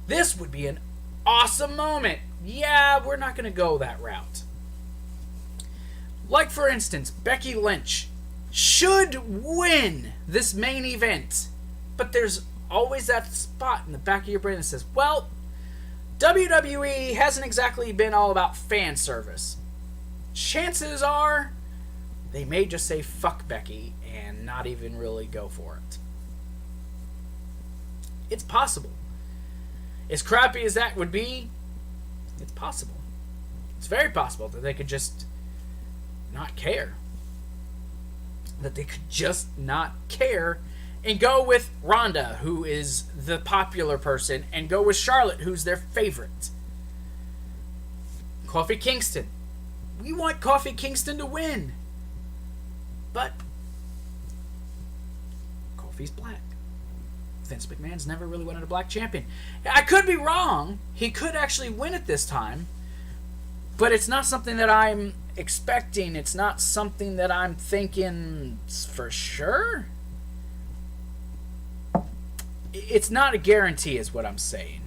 This would be an awesome moment. Yeah, we're not going to go that route. Like, for instance, Becky Lynch should win this main event. But there's always that spot in the back of your brain that says, well, WWE hasn't exactly been all about fan service. Chances are they may just say fuck Becky and not even really go for it. It's possible. As crappy as that would be, it's possible. It's very possible that they could just not care. That they could just not care and go with Ronda, who is the popular person, and go with Charlotte, who's their favorite. Kofi Kingston. We want Kofi Kingston to win. But Kofi's black. Vince McMahon's never really wanted a black champion. I could be wrong. He could actually win it this time. But it's not something that I'm expecting. It's not something that I'm thinking for sure. It's not a guarantee is what I'm saying.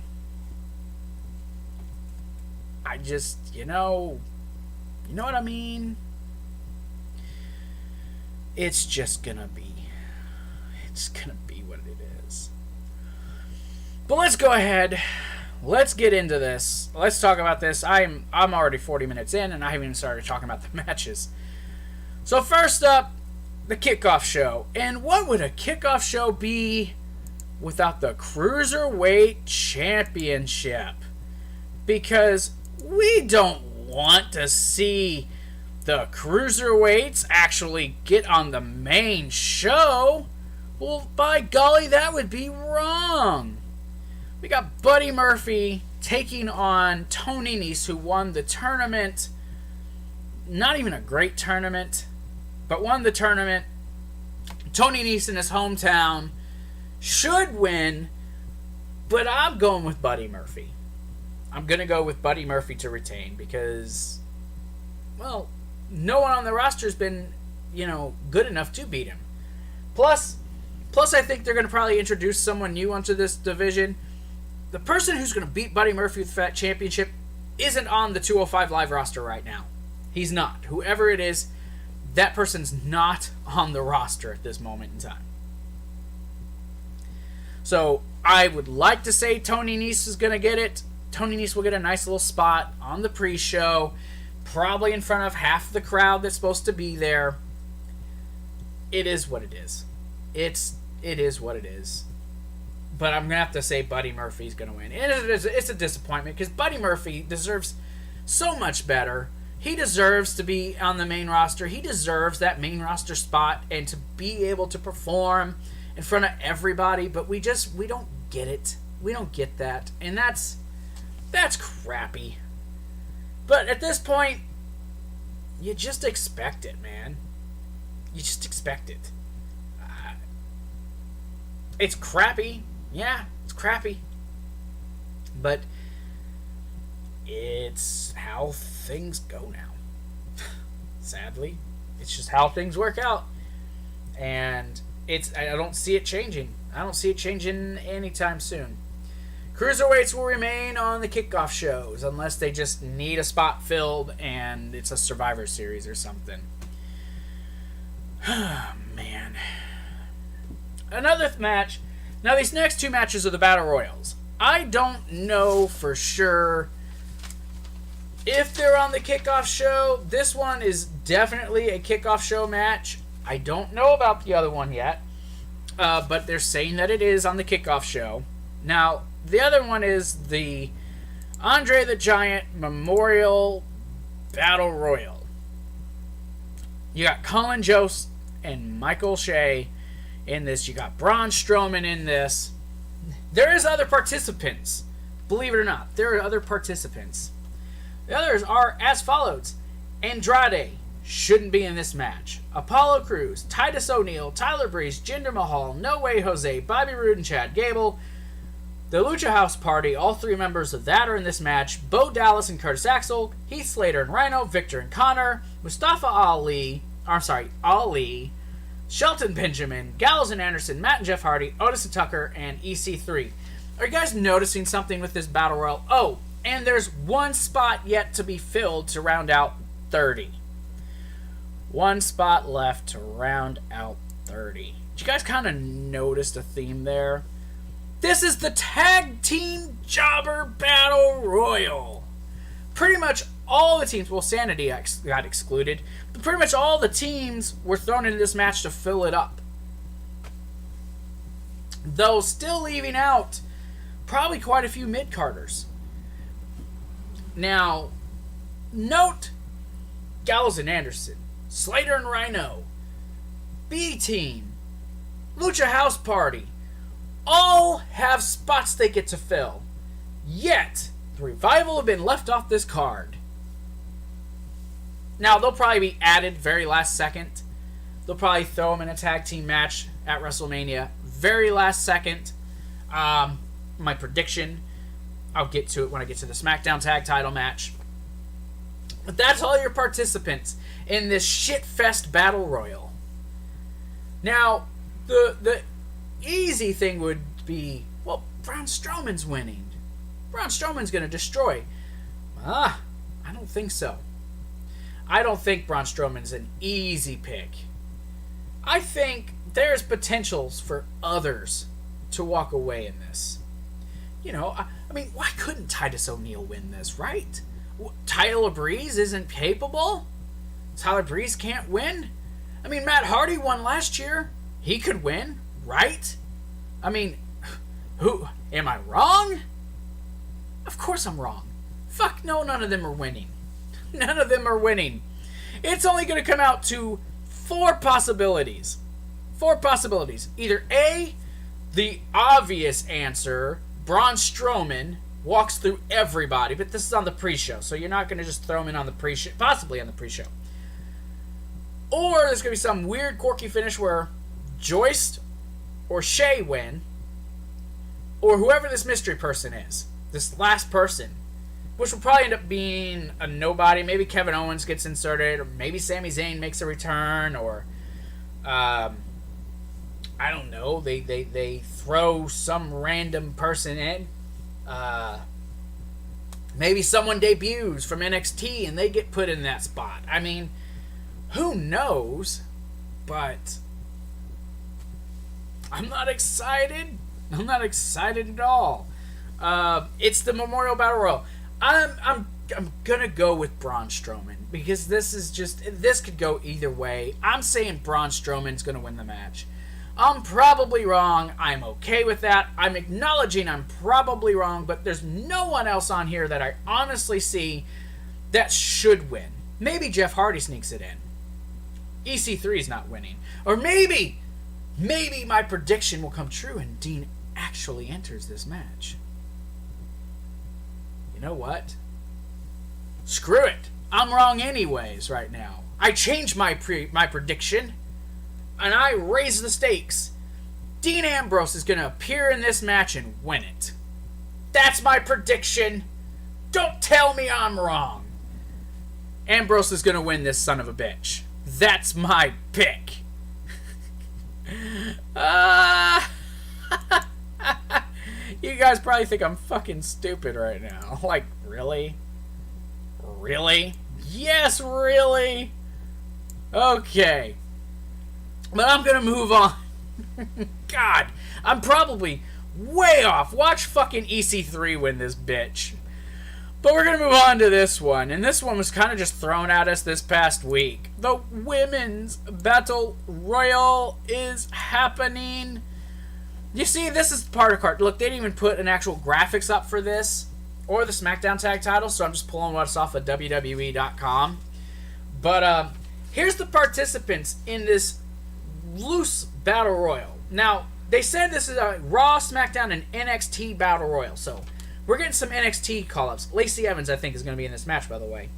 I just, you know what I mean? It's just gonna be what it is. But let's go ahead. Let's get into this. Let's talk about this. I'm already 40 minutes in, and I haven't even started talking about the matches. So first up, the Kickoff Show. And what would a Kickoff Show be without the Cruiserweight Championship? Because we don't want to see the Cruiserweights actually get on the main show. Well, by golly, that would be wrong. We got Buddy Murphy taking on Tony Nese, who won the tournament. Not even a great tournament, but won the tournament. Tony Nese in his hometown should win, but I'm going with Buddy Murphy. I'm going to go with Buddy Murphy to retain because, well, no one on the roster has been, good enough to beat him. Plus I think they're going to probably introduce someone new onto this division. The person who's going to beat Buddy Murphy with that championship isn't on the 205 Live roster right now. He's not. Whoever it is, that person's not on the roster at this moment in time. So I would like to say Tony Nese is going to get it. Tony Nese will get a nice little spot on the pre-show, probably in front of half the crowd that's supposed to be there. It is what it is. It is what it is. But I'm going to have to say Buddy Murphy's going to win. It's a disappointment because Buddy Murphy deserves so much better. He deserves to be on the main roster. He deserves that main roster spot and to be able to perform in front of everybody. But we don't get it. We don't get that. And that's crappy. But at this point, you just expect it, man. You just expect it. It's crappy. Yeah, it's crappy. But it's how things go now. Sadly, it's just how things work out. And I don't see it changing. I don't see it changing anytime soon. Cruiserweights will remain on the Kickoff shows unless they just need a spot filled and it's a Survivor Series or something. Man. Another match. Now, these next two matches are the Battle Royals. I don't know for sure if they're on the Kickoff show. This one is definitely a Kickoff show match. I don't know about the other one yet, but they're saying that it is on the Kickoff show. Now, the other one is the Andre the Giant Memorial Battle Royal. You got Colin Jost and Michael Shea in this. You got Braun Strowman in this. There is other participants. Believe it or not, there are other participants. The others are as follows. Andrade shouldn't be in this match. Apollo Crews, Titus O'Neil, Tyler Breeze, Jinder Mahal, No Way Jose, Bobby Roode, and Chad Gable. The Lucha House Party, all three members of that are in this match. Bo Dallas and Curtis Axel, Heath Slater and Rhino, Victor and Connor, Mustafa Ali, Shelton Benjamin, Gallows and Anderson, Matt and Jeff Hardy, Otis and Tucker, and EC3. Are you guys noticing something with this Battle Royal? Oh, and there's one spot yet to be filled to round out 30. One spot left to round out 30. Did you guys kind of notice a theme there? This is the Tag Team Jobber Battle Royal. Pretty much all the teams, well, Sanity got excluded, but pretty much all the teams were thrown into this match to fill it up. Though still leaving out probably quite a few mid-carders. Now, note Gallows and Anderson, Slater and Rhino, B-Team, Lucha House Party, all have spots they get to fill. Yet, the Revival have been left off this card. Now, they'll probably be added very last second. They'll probably throw them in a tag team match at WrestleMania. Very last second. My prediction, I'll get to it when I get to the SmackDown Tag Title match. But that's all your participants in this shitfest Battle Royal. Now, the easy thing would be, well, Braun Strowman's winning. Braun Strowman's going to destroy. I don't think so. I don't think Braun Strowman's an easy pick. I think there's potentials for others to walk away in this. You know, I mean, why couldn't Titus O'Neil win this, right? Tyler Breeze isn't capable? Tyler Breeze can't win? I mean, Matt Hardy won last year. He could win, right? I mean, who? Am I wrong? Of course I'm wrong. Fuck no, none of them are winning. None of them are winning. It's only going to come out to 4 possibilities. 4 possibilities. Either A, the obvious answer, Braun Strowman walks through everybody, but this is on the pre-show, so you're not going to just throw him in on the pre-show, possibly on the pre-show. Or there's going to be some weird, quirky finish where Joyce or Shay win, or whoever this mystery person is, this last person, which will probably end up being a nobody. Maybe Kevin Owens gets inserted, or maybe Sami Zayn makes a return, or I don't know, they throw some random person in. Maybe someone debuts from NXT and they get put in that spot. I mean, who knows? But I'm not excited. I'm not excited at all. It's the Memorial Battle Royal. I'm gonna go with Braun Strowman because this could go either way. I'm saying Braun Strowman's gonna win the match. I'm probably wrong. I'm okay with that. I'm acknowledging I'm probably wrong, but there's no one else on here that I honestly see that should win. Maybe Jeff Hardy sneaks it in. EC3's not winning. Or maybe my prediction will come true and Dean actually enters this match. You know what? Screw it. I'm wrong anyways right now. I changed my prediction. And I raise the stakes. Dean Ambrose is going to appear in this match and win it. That's my prediction. Don't tell me I'm wrong. Ambrose is going to win this son of a bitch. That's my pick. You guys probably think I'm fucking stupid right now. Like, really? Really? Yes, really? Okay. But I'm going to move on. God, I'm probably way off. Watch fucking EC3 win this bitch. But we're going to move on to this one. And this one was kind of just thrown at us this past week. The Women's Battle Royal is happening. You see, this is part of card. Look, they didn't even put an actual graphics up for this. Or the SmackDown Tag Title. So I'm just pulling what's off of WWE.com. But here's the participants in this loose Battle Royal. Now, they said this is a Raw, SmackDown, and NXT Battle Royal. So, we're getting some NXT call-ups. Lacey Evans, I think, is going to be in this match, by the way.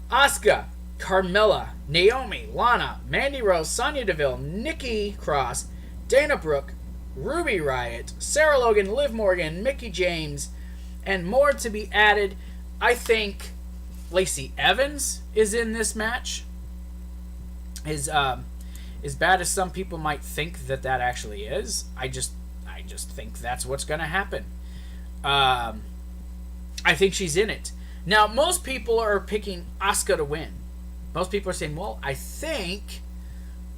Asuka, Carmella, Naomi, Lana, Mandy Rose, Sonya Deville, Nikki Cross, Dana Brooke, Ruby Riott, Sarah Logan, Liv Morgan, Mickie James, and more to be added. I think Lacey Evans is in this match. As bad as some people might think that actually is, I just think that's what's going to happen. I think she's in it. Now, most people are picking Asuka to win. Most people are saying, well, I think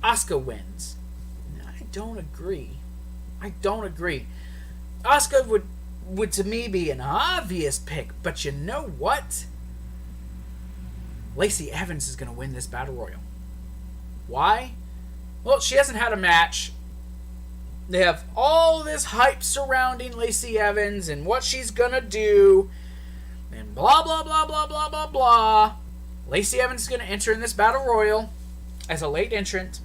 Asuka wins. I don't agree. Asuka would to me be an obvious pick, but you know what? Lacey Evans is going to win this Battle Royal. Why? Well, she hasn't had a match. They have all this hype surrounding Lacey Evans and what she's going to do, and blah, blah, blah, blah, blah, blah, blah. Lacey Evans is going to enter in this Battle Royal as a late entrant,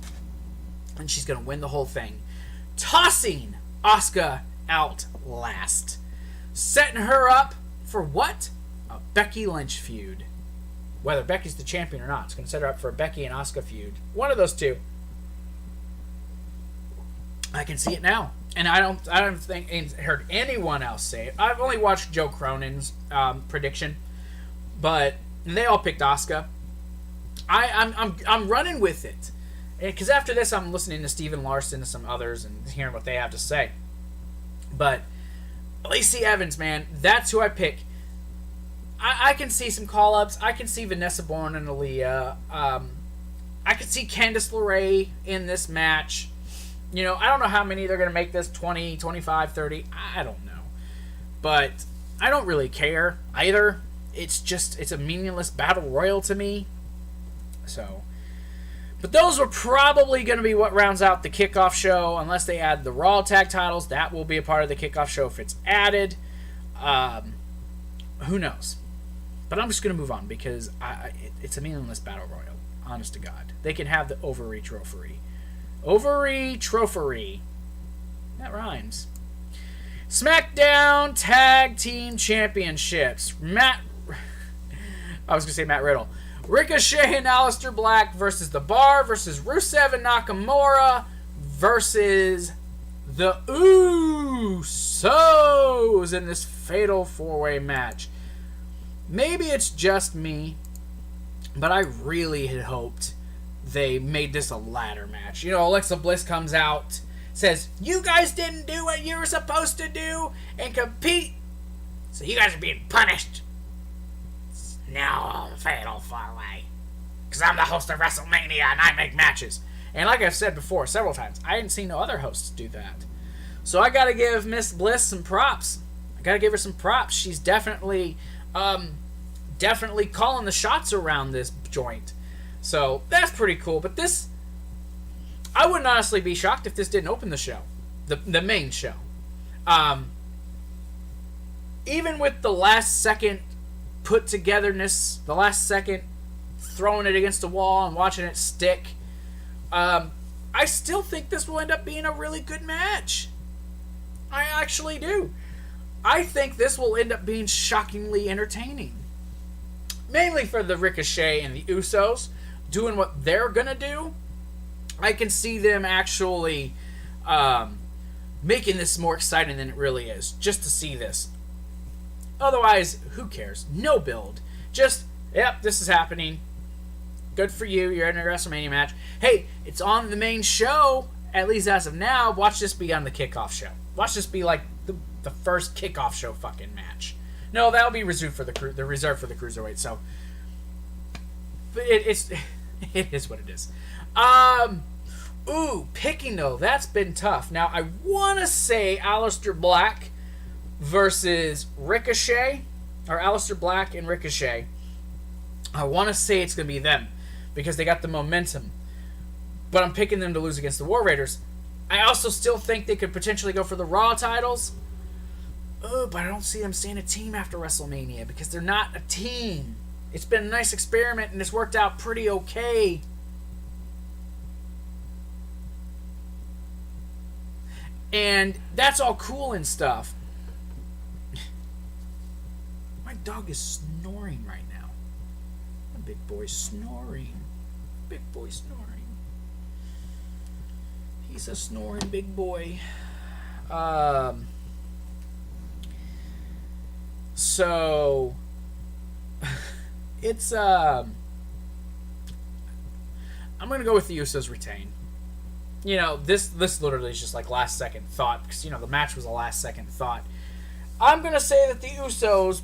and she's going to win the whole thing, tossing Asuka out last, setting her up for what? A Becky Lynch feud. Whether Becky's the champion or not, it's going to set her up for a Becky and Asuka feud. One of those two. I can see it now, and I don't think heard anyone else say it. I've only watched Joe Cronin's prediction, but they all picked Asuka. I'm running with it, because after this I'm listening to Steven Larson and some others and hearing what they have to say. But Lacey Evans, man, that's who I pick. I can see some call-ups. I can see Vanessa Bourne and Aaliyah. I could see Candice LeRae in this match. You know, I don't know how many they're going to make this, 20, 25, 30. I don't know. But I don't really care either. It's a meaningless battle royal to me. So, but those are probably going to be what rounds out the kickoff show, unless they add the Raw tag titles. That will be a part of the kickoff show if it's added. Who knows? But I'm just going to move on because it's a meaningless battle royal. Honest to God. They can have the ovary trophy. Ovary trophy. That rhymes. SmackDown Tag Team Championships. I was going to say Matt Riddle. Ricochet and Alistair Black versus The Bar versus Rusev and Nakamura versus the Usos in this fatal four-way match. Maybe it's just me, but I really had hoped they made this a ladder match. You know, Alexa Bliss comes out, says, "You guys didn't do what you were supposed to do and compete, so you guys are being punished. It's now a fatal four-way. Because I'm the host of WrestleMania and I make matches." And like I've said before several times, I didn't see no other hosts do that. So I gotta give Miss Bliss some props. I gotta give her some props. She's definitely calling the shots around this joint. So that's pretty cool. But this, I wouldn't honestly be shocked if this didn't open the show, the main show. Even with the last second put togetherness, the last second throwing it against the wall and watching it stick, I still think this will end up being a really good match. I actually do. I think this will end up being shockingly entertaining. Mainly for the Ricochet and the Usos doing what they're going to do. I can see them actually making this more exciting than it really is. Just to see this. Otherwise, who cares? No build. Just, yep, this is happening. Good for you. You're in a WrestleMania match. Hey, it's on the main show, at least as of now. Watch this be on the kickoff show. Watch this be like the first kickoff show fucking match. No, that'll be reserved for the cruiserweight. So, but it is what it is. Picking though, that's been tough. Now I want to say Alistair Black versus Ricochet, or Alistair Black and Ricochet. I want to say it's gonna be them because they got the momentum. But I'm picking them to lose against the War Raiders. I also still think they could potentially go for the Raw titles. But I don't see them staying a team after WrestleMania because they're not a team. It's been a nice experiment and it's worked out pretty okay. And that's all cool and stuff. My dog is snoring right now. The big boy's snoring. Big boy snoring. He's a snoring big boy. So it's I'm gonna go with the Usos retain. You know, this literally is just like last second thought because you know the match was a last second thought. I'm going to say that the Usos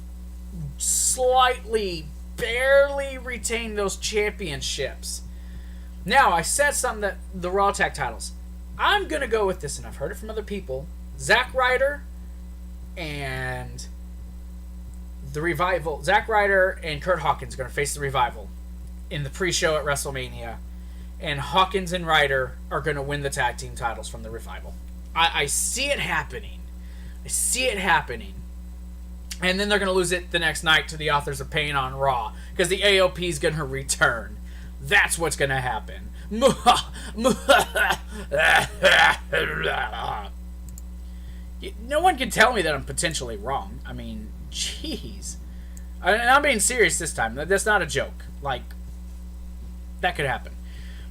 slightly, barely retain those championships. Now, I said something that the Raw Tag titles. I'm going to go with this, and I've heard it from other people. Zack Ryder and the Revival. Zack Ryder and Kurt Hawkins are going to face the Revival in the pre-show at WrestleMania. And Hawkins and Ryder are going to win the tag team titles from the Revival. I see it happening. I see it happening. And then they're going to lose it the next night to the Authors of Pain on Raw. Because the AOP is going to return. That's what's going to happen. No one can tell me that I'm potentially wrong. I mean, jeez. And I'm being serious this time. That's not a joke. Like, that could happen.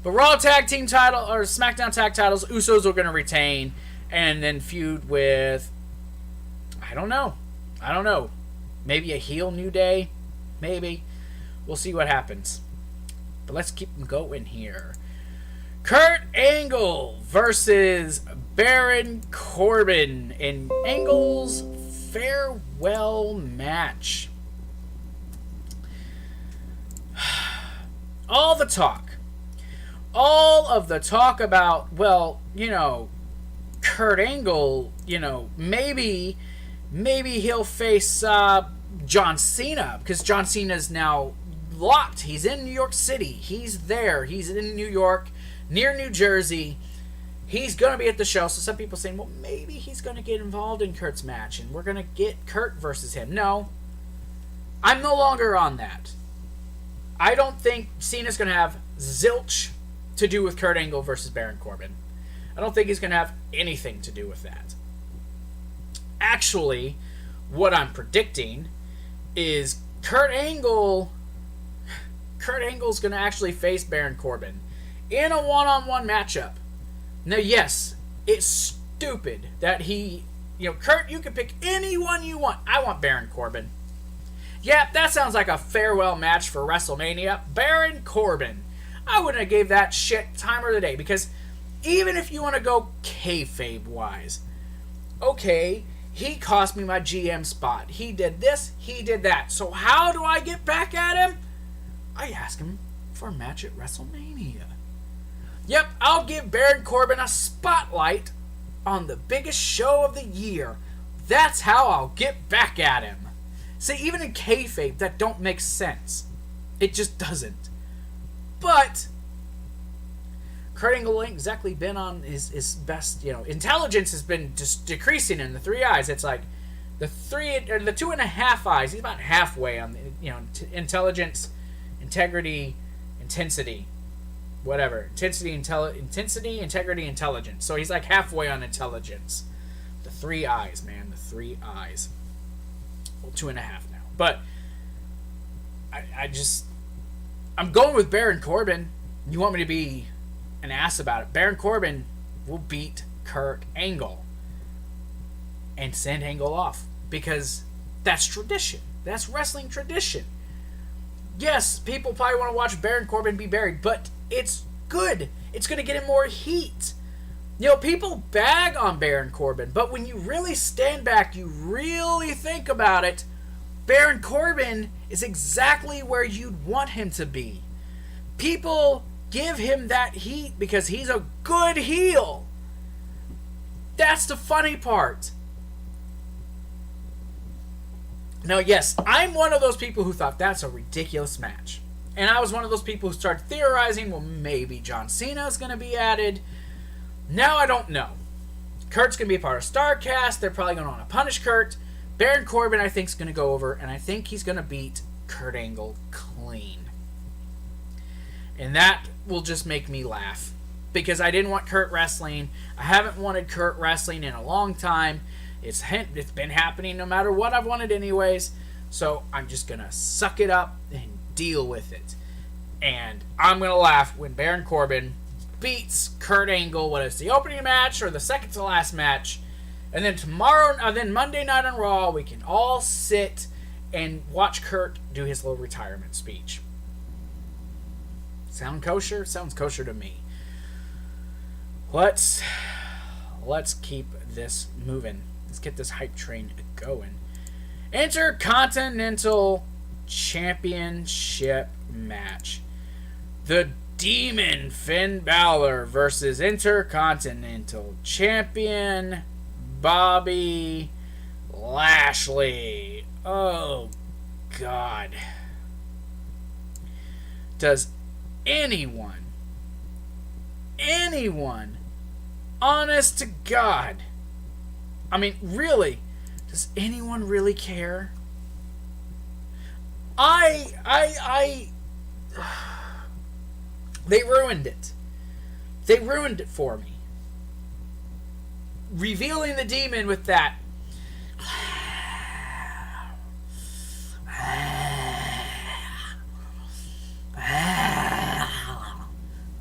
But Raw Tag Team title, or SmackDown Tag titles, Usos are going to retain. And then feud with, I don't know. Maybe a heel New Day. Maybe. We'll see what happens. But let's keep them going here. Kurt Angle versus Baron Corbin in Angle's farewell match. All the talk. All of the talk about, well, Kurt Angle, maybe he'll face John Cena, because John Cena's now locked. He's in New York City. He's there. He's in New York, near New Jersey. He's going to be at the show. So some people saying, well, maybe he's going to get involved in Kurt's match, and we're going to get Kurt versus him. No. I'm no longer on that. I don't think Cena's going to have zilch to do with Kurt Angle versus Baron Corbin. I don't think he's going to have anything to do with that. Actually, what I'm predicting is Kurt Angle's going to actually face Baron Corbin in a one-on-one matchup. Now, yes, it's stupid that Kurt, you can pick anyone you want. I want Baron Corbin. Yep, that sounds like a farewell match for WrestleMania. Baron Corbin. I wouldn't have gave that shit time of the day, because even if you want to go kayfabe-wise, okay, he cost me my GM spot. He did this, he did that. So how do I get back at him? I ask him for a match at WrestleMania. Yep, I'll give Baron Corbin a spotlight on the biggest show of the year. That's how I'll get back at him. See, even in kayfabe, that don't make sense. It just doesn't. But Kurt Angle ain't exactly been on his best, intelligence has been just decreasing in the 3 eyes. It's like the 2.5 eyes. He's about halfway on intelligence, integrity, intensity, whatever. Intensity, integrity, intelligence. So he's like halfway on intelligence. The 3 eyes, man. The 3 eyes. Well, 2.5 now. But I'm going with Baron Corbin. You want me to be an ass about it? Baron Corbin will beat Kurt Angle and send Angle off, because that's tradition. That's wrestling tradition. Yes, people probably want to watch Baron Corbin be buried, but it's good. It's going to get him more heat. People bag on Baron Corbin, but when you really stand back, you really think about it, Baron Corbin is exactly where you'd want him to be. People give him that heat because he's a good heel. That's the funny part. Now, yes, I'm one of those people who thought that's a ridiculous match. And I was one of those people who started theorizing, well, maybe John Cena is going to be added. Now I don't know. Kurt's going to be a part of StarCast. They're probably going to want to punish Kurt. Baron Corbin, I think, is going to go over, and I think he's going to beat Kurt Angle clean. And that will just make me laugh, because I didn't want Kurt wrestling. I haven't wanted Kurt wrestling in a long time. It's been happening no matter what I've wanted anyways. So I'm just going to suck it up and deal with it. And I'm going to laugh when Baron Corbin beats Kurt Angle, whether it's the opening match or the second to last match. And then Monday night on Raw, we can all sit and watch Kurt do his little retirement speech. Sound kosher? Sounds kosher to me. Let's keep this moving. Let's get this hype train going. Intercontinental Championship match. The Demon Finn Balor versus Intercontinental Champion Bobby Lashley. Oh, God. Does anyone, honest to God, I mean, really, does anyone really care? They ruined it. They ruined it for me. Revealing the demon with that.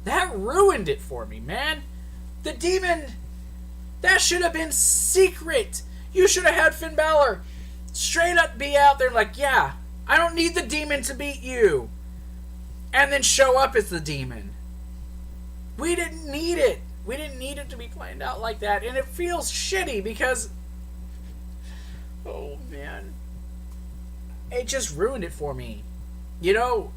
That ruined it for me, man. The demon, that should have been secret. You should have had Finn Balor straight up be out there like, yeah, I don't need the demon to beat you. And then show up as the demon. We didn't need it. We didn't need it to be planned out like that. And it feels shitty because, oh man, it just ruined it for me. You know,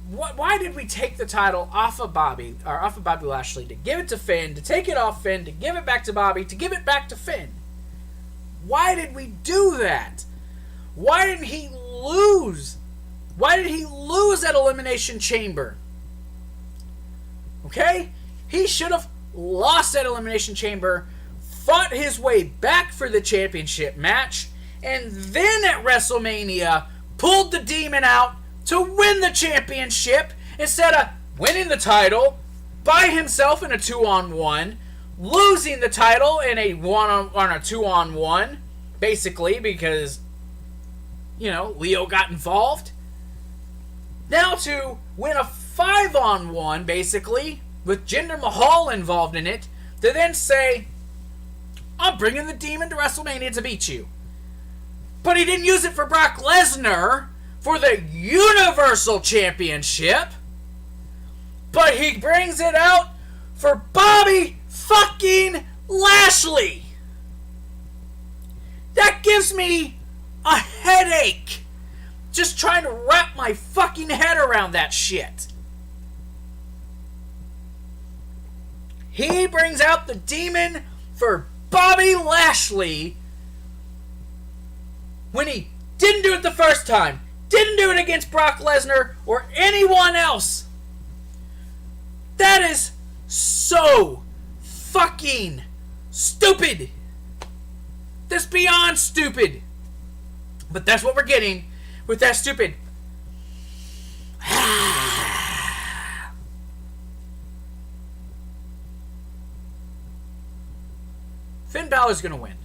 why did we take the title off of Bobby Lashley, to give it to Finn, to take it off Finn, to give it back to Bobby, to give it back to Finn? Why did we do that? Why didn't he lose? Why did he lose at Elimination Chamber? Okay? He should have lost at Elimination Chamber, fought his way back for the championship match, and then at WrestleMania pulled the demon out to win the championship instead of winning the title by himself in a 2-on-1, losing the title in a 2-on-1, basically because, you know, Leo got involved. Now to win a 5-on-1, basically, with Jinder Mahal involved in it, to then say, I'm bringing the demon to WrestleMania to beat you. But he didn't use it for Brock Lesnar for the Universal Championship, but he brings it out for Bobby fucking Lashley. That gives me a headache. Just trying to wrap my fucking head around that shit. He brings out the demon for Bobby Lashley when he didn't do it the first time. Didn't do it against Brock Lesnar or anyone else. That is so fucking stupid. That's beyond stupid. But that's what we're getting with that stupid. Finn Balor's going to win.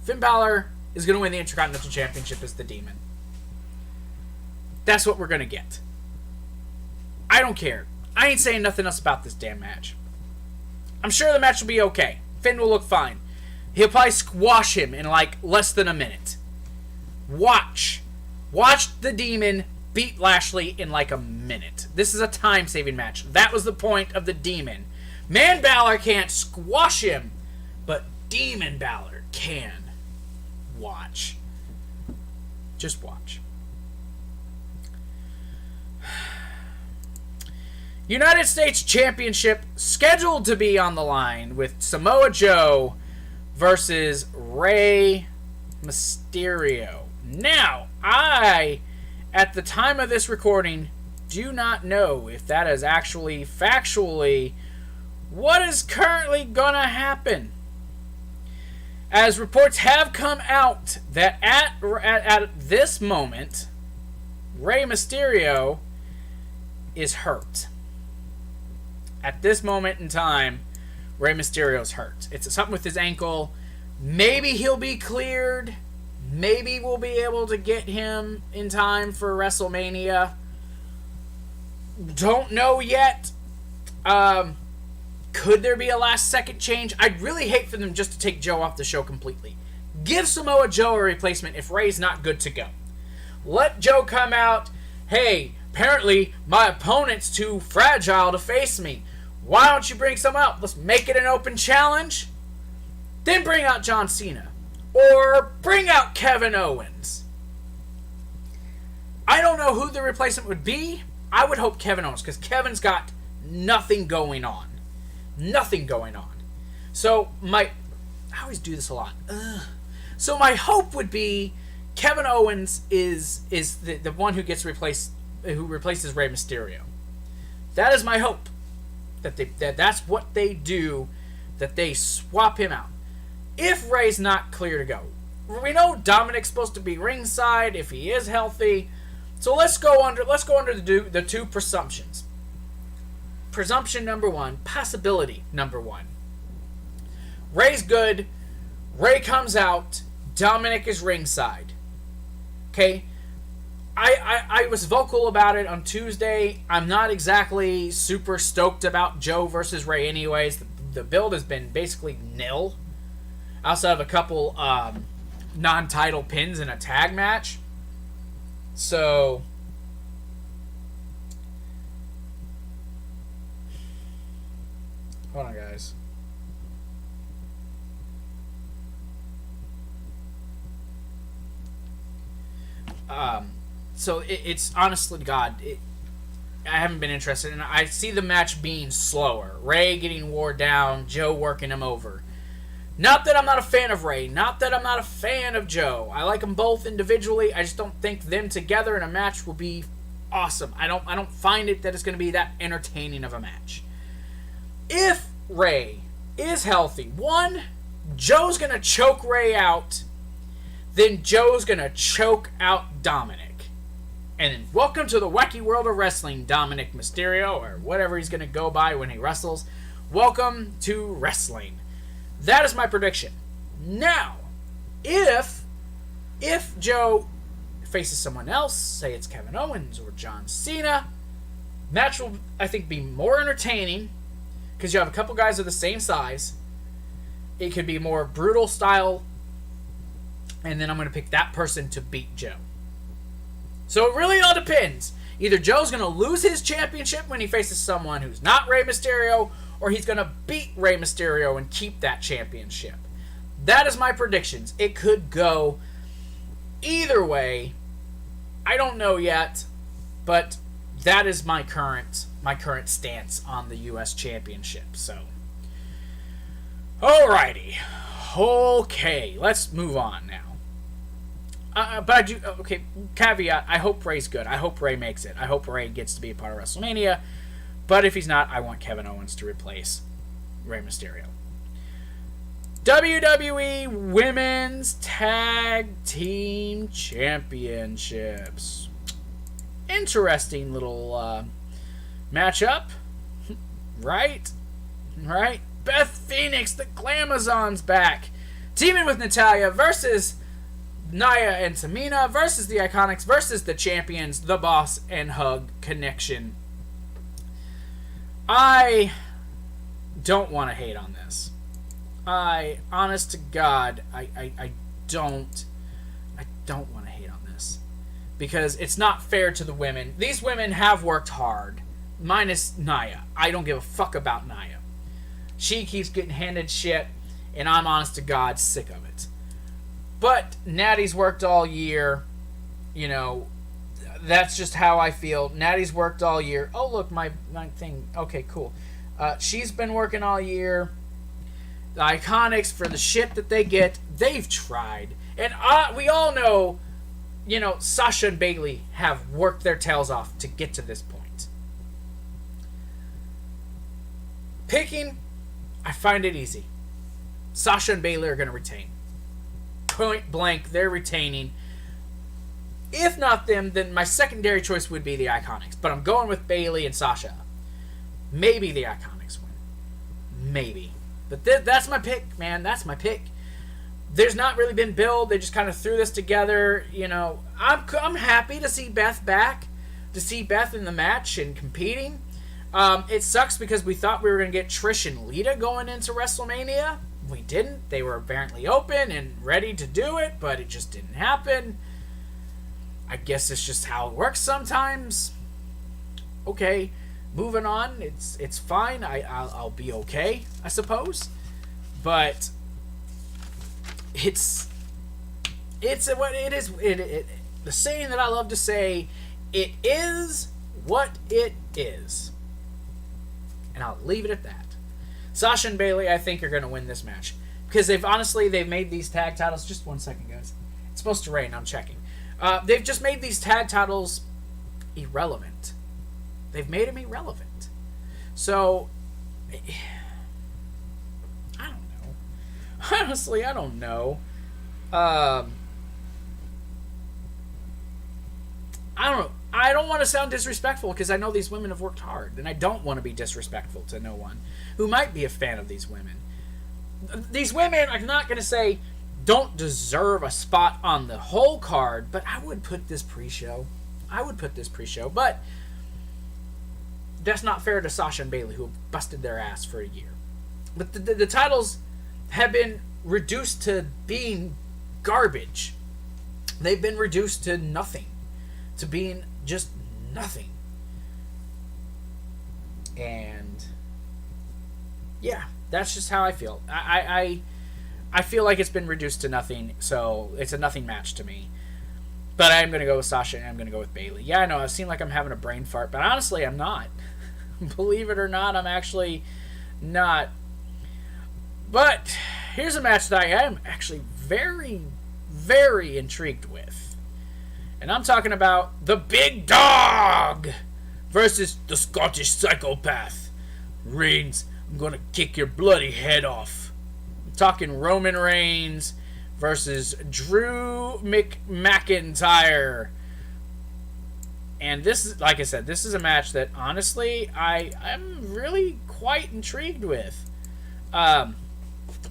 Finn Balor is going to win the Intercontinental Championship as the demon. That's what we're going to get. I don't care. I ain't saying nothing else about this damn match. I'm sure the match will be okay. Finn will look fine. He'll probably squash him in like less than a minute. Watch the demon beat Lashley in like a minute. This is a time-saving match. That was the point of the demon. Man Balor can't squash him, but Demon Balor can. Watch. Just watch. United States Championship scheduled to be on the line with Samoa Joe versus Rey Mysterio. Now, at the time of this recording, do not know if that is actually factually what is currently gonna happen. As reports have come out that at this moment, Rey Mysterio is hurt. At this moment in time, Rey Mysterio's hurt. It's something with his ankle. Maybe he'll be cleared. Maybe we'll be able to get him in time for WrestleMania. Don't know yet. Could there be a last-second change? I'd really hate for them just to take Joe off the show completely. Give Samoa Joe a replacement if Rey's not good to go. Let Joe come out. Hey, apparently my opponent's too fragile to face me. Why don't you bring someone out? Let's make it an open challenge. Then bring out John Cena. or bring out Kevin Owens. I don't know who the replacement would be. I would hope Kevin Owens, because Kevin's got nothing going on. Nothing going on. So I always do this a lot. So my hope would be Kevin Owens is the one who gets replaced, who replaces Rey Mysterio. That is my hope. That's what they do, that they swap him out. If Rey's not clear to go. We know Dominic's supposed to be ringside if he is healthy. So let's go under the two presumptions. Presumption number one, possibility number one. Rey's good. Rey comes out. Dominic is ringside. Okay? I was vocal about it on Tuesday. I'm not exactly super stoked about Joe versus Rey anyways. The build has been basically nil. Outside of a couple non-title pins in a tag match. So hold on, guys. So it's honestly, God, I haven't been interested, and I see the match being slower. Rey getting wore down, Joe working him over. Not that I'm not a fan of Rey, not that I'm not a fan of Joe. I like them both individually. I just don't think them together in a match will be awesome. I don't find it that it's going to be that entertaining of a match. If Rey is healthy, one, Joe's going to choke Rey out, then Joe's going to choke out Dominic. And then, welcome to the wacky world of wrestling, Dominic Mysterio, or whatever he's going to go by when he wrestles. Welcome to wrestling. That is my prediction. Now, if Joe faces someone else, say it's Kevin Owens or John Cena, match will, I think, be more entertaining because you have a couple guys of the same size. It could be more brutal style, and then I'm going to pick that person to beat Joe. So it really all depends. Either Joe's going to lose his championship when he faces someone who's not Rey Mysterio, or he's going to beat Rey Mysterio and keep that championship. That is my predictions. It could go either way. I don't know yet, but that is my current stance on the U.S. Championship. So, alrighty. Okay, let's move on now. But I do, okay, caveat, I hope Rey's good. I hope Rey makes it. I hope Rey gets to be a part of WrestleMania. But if he's not, I want Kevin Owens to replace Rey Mysterio. WWE Women's Tag Team Championships. Interesting little matchup. Right? Beth Phoenix, the Glamazon's back. Teaming with Natalya versus Nia and Tamina versus the Iconics versus the Champions, The Boss and Hug Connection. I don't want to hate on this. Honest to God, I don't want to hate on this. Because it's not fair to the women. These women have worked hard. Minus Nia. I don't give a fuck about Nia. She keeps getting handed shit, and I'm honest to God sick of it. But Natty's worked all year. You know, that's just how I feel. Natty's worked all year. Oh, look, my thing. Okay, cool. She's been working all year. The Iconics, for the shit that they get, they've tried. And we all know, you know, Sasha and Bayley have worked their tails off to get to this point. Picking, I find it easy. Sasha and Bayley are going to retain. Point blank, they're retaining. If not them, then my secondary choice would be the Iconics. But I'm going with Bayley and Sasha. Maybe the Iconics win. Maybe. But that's my pick, man. That's my pick. There's not really been build. They just kind of threw this together. You know, I'm happy to see Beth back. To see Beth in the match and competing. It sucks because we thought we were going to get Trish and Lita going into WrestleMania. We didn't. They were apparently open and ready to do it, but it just didn't happen. I guess it's just how it works sometimes. Okay, moving on. It's fine. I'll be okay, I suppose. But it's It's what it is. The saying that I love to say, it is what it is. And I'll leave it at that. Sasha and Bayley, I think, are going to win this match. Because they've made these tag titles... Just 1 second, guys. It's supposed to rain. I'm checking. They've just made these tag titles irrelevant. They've made them irrelevant. So... I don't know. Honestly, I don't know. I don't know. I don't want to sound disrespectful because I know these women have worked hard, and I don't want to be disrespectful to no one who might be a fan of these women. These women, I'm not going to say don't deserve a spot on the whole card, but I would put this pre-show. But that's not fair to Sasha and Bayley, who have busted their ass for a year. But the titles have been reduced to being garbage. They've been reduced to nothing. To being just nothing. And yeah, that's just how I feel. I feel like it's been reduced to nothing, so it's a nothing match to me. But I'm going to go with Sasha and I'm going to go with Bayley. Yeah, I know, I seem like I'm having a brain fart, but honestly, I'm not. Believe it or not, I'm actually not. But here's a match that I am actually very, very intrigued with. And I'm talking about the Big Dog versus the Scottish Psychopath. Reigns, I'm going to kick your bloody head off. I'm talking Roman Reigns versus Drew McIntyre. And this is, like I said, this is a match that honestly I'm really quite intrigued with.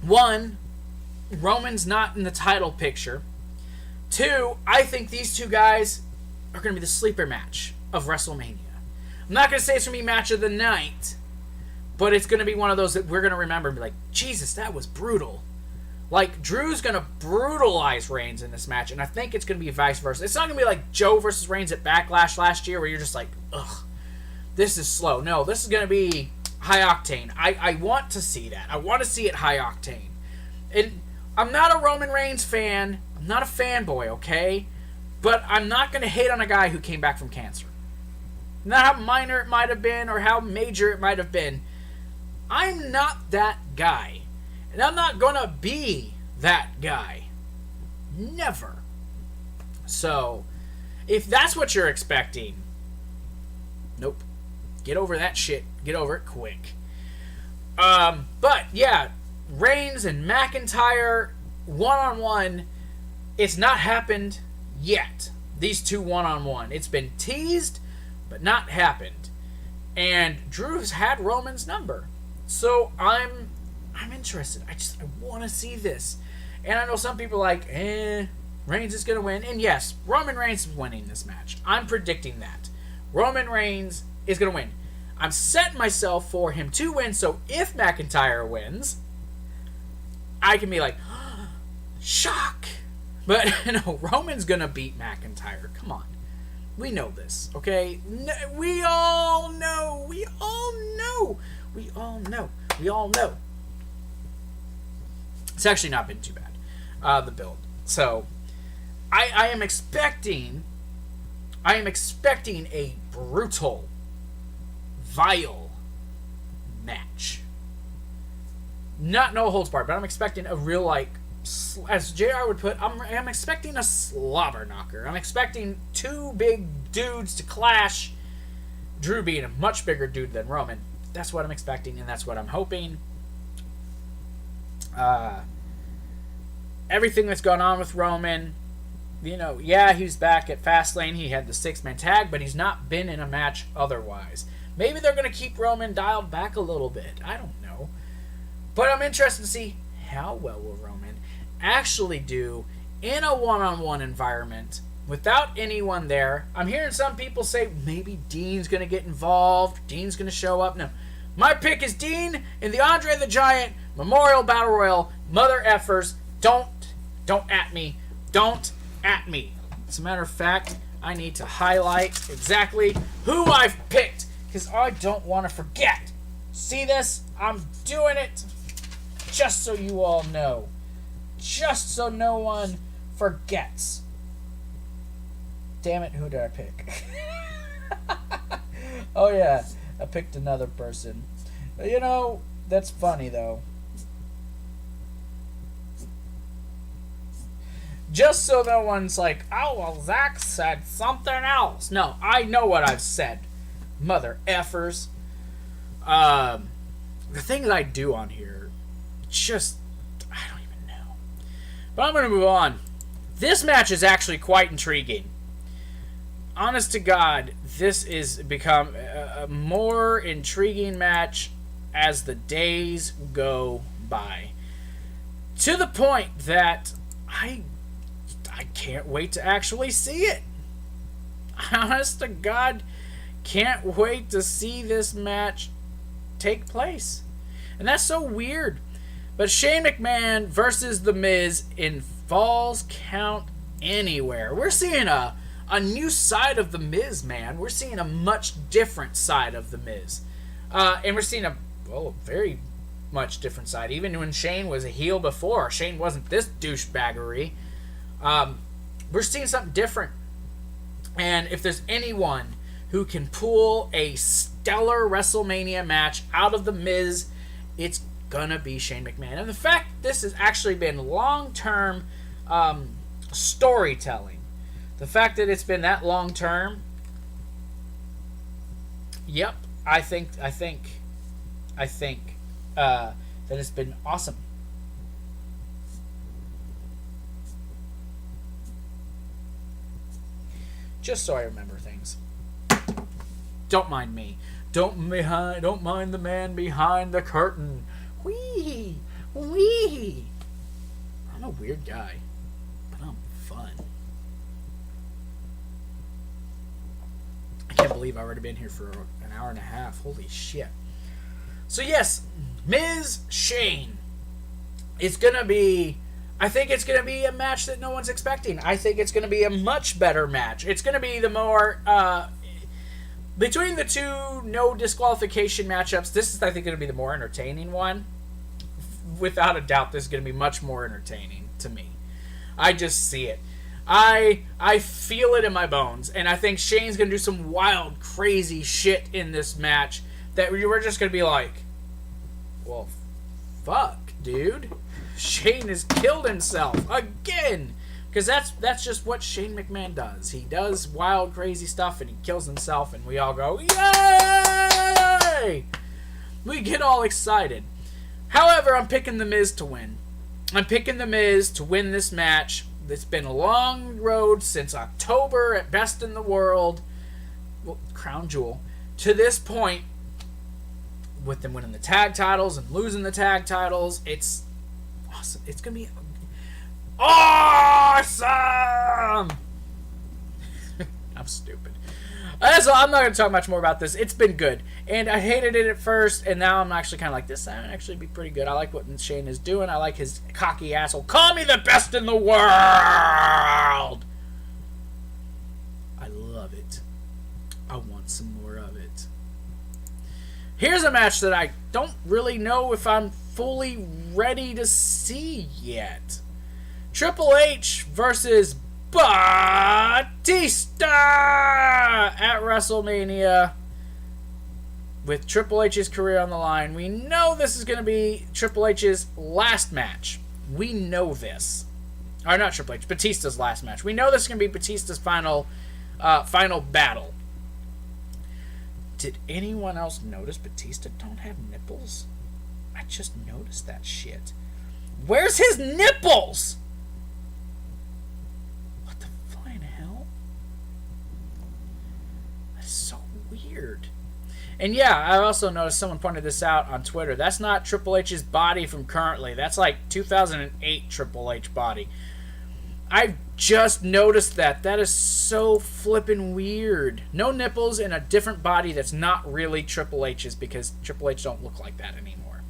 One, Roman's not in the title picture. Two, I think these two guys are going to be the sleeper match of WrestleMania. I'm not going to say it's going to be match of the night, but it's going to be one of those that we're going to remember and be like, Jesus, that was brutal. Like, Drew's going to brutalize Reigns in this match, and I think it's going to be vice versa. It's not going to be like Joe versus Reigns at Backlash last year, where you're just like, ugh, this is slow. No, this is going to be high octane. I want to see that. I want to see it high octane. And I'm not a Roman Reigns fan. I'm not a fanboy, okay? But I'm not going to hate on a guy who came back from cancer. Not how minor it might have been or how major it might have been. I'm not that guy. And I'm not going to be that guy. Never. So, if that's what you're expecting, nope. Get over that shit. Get over it quick. But, yeah, Reigns and McIntyre one-on-one, it's not happened yet. These two one-on-one. It's been teased, but not happened. And Drew's had Roman's number. So I'm interested. I want to see this. And I know some people are like, Reigns is going to win. And yes, Roman Reigns is winning this match. I'm predicting that. Roman Reigns is going to win. I'm setting myself for him to win, so if McIntyre wins, I can be like, shock. But no, Roman's going to beat McIntyre. Come on. We know this, okay? We all know. We all know. We all know. We all know. It's actually not been too bad, the build. So, I am expecting a brutal, vile match. Not no holds barred, but I'm expecting a real, like, as JR would put, I'm expecting a slobber knocker. I'm expecting two big dudes to clash. Drew being a much bigger dude than Roman. That's what I'm expecting, and that's what I'm hoping. Everything that's gone on with Roman, you know, yeah, he's back at Fastlane. He had the 6-man tag, but he's not been in a match otherwise. Maybe they're going to keep Roman dialed back a little bit. I don't know. But I'm interested to see how well will Roman actually do in a one-on-one environment without anyone there. I'm hearing some people say maybe Dean's going to get involved. Dean's going to show up. No. My pick is Dean in the Andre the Giant Memorial Battle Royal. Mother effers. Don't at me. Don't at me. As a matter of fact, I need to highlight exactly who I've picked because I don't want to forget. See this? I'm doing it just so you all know. Just so no one forgets. Damn it, who did I pick? Oh yeah, I picked another person. You know, that's funny though. Just so no one's like, oh, well, Zach said something else. No, I know what I've said. Mother effers. The things I do on here, just, I don't even know. But I'm going to move on. This match is actually quite intriguing. Honest to God, this is become a more intriguing match as the days go by. To the point that I can't wait to actually see it. Honest to God, can't wait to see this match take place. And that's so weird. But Shane McMahon versus The Miz in Falls Count Anywhere. We're seeing a new side of The Miz, man. We're seeing a much different side of The Miz. And we're seeing a very much different side. Even when Shane was a heel before, Shane wasn't this douchebaggery. We're seeing something different. And if there's anyone who can pull a stellar WrestleMania match out of The Miz, it's gonna be Shane McMahon. And the fact this has actually been long-term storytelling, the fact that it's been that long-term, yep, I think that it's been awesome. Just so I remember things. Don't mind me. Don't mind the man behind the curtain. Wee! Wee! I'm a weird guy, but I'm fun. I can't believe I've already been here for an hour and a half. Holy shit. So yes, Miz Shane. It's gonna be... I think it's going to be a match that no one's expecting. I think it's going to be a much better match. It's going to be the more... between the two no disqualification matchups, this is, I think, going to be the more entertaining one. Without a doubt, this is going to be much more entertaining to me. I just see it. I feel it in my bones. And I think Shane's going to do some wild, crazy shit in this match that we're just going to be like, well, fuck, dude. Shane has killed himself again, because that's just what Shane McMahon does. He does wild, crazy stuff, and he kills himself, and we all go, yay! We get all excited. However, I'm picking The Miz to win. I'm picking The Miz to win this match. It's been a long road since October at Best in the World, well, Crown Jewel, to this point, with them winning the tag titles and losing the tag titles. It's awesome. It's going to be awesome! I'm stupid. That's all. I'm not going to talk much more about this. It's been good. And I hated it at first, and now I'm actually kind of like, this might actually be pretty good. I like what Shane is doing. I like his cocky asshole. Call me the best in the world! I love it. I want some more of it. Here's a match that I don't really know if I'm fully ready to see yet. Triple H versus Batista at WrestleMania. With Triple H's career on the line, we know this is going to be Triple H's last match. We know this. Or not Triple H, Batista's last match. We know this is going to be Batista's final battle. Did anyone else notice Batista don't have nipples? I just noticed that shit. Where's his nipples? What the flying hell? That's so weird. And yeah, I also noticed someone pointed this out on Twitter. That's not Triple H's body from currently. That's like 2008 Triple H body. I've just noticed that. That is so flippin' weird. No nipples in a different body that's not really Triple H's, because Triple H don't look like that anymore.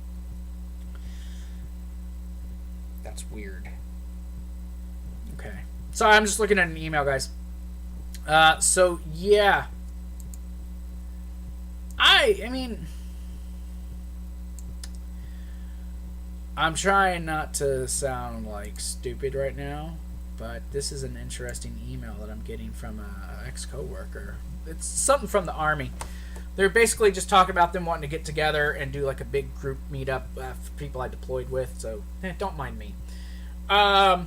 That's weird. Okay. Sorry, I'm just looking at an email, guys. So, yeah. I mean, I'm trying not to sound like stupid right now, but this is an interesting email that I'm getting from an ex-coworker. It's something from the Army. They're basically just talking about them wanting to get together and do like a big group meetup for people I deployed with, so don't mind me. I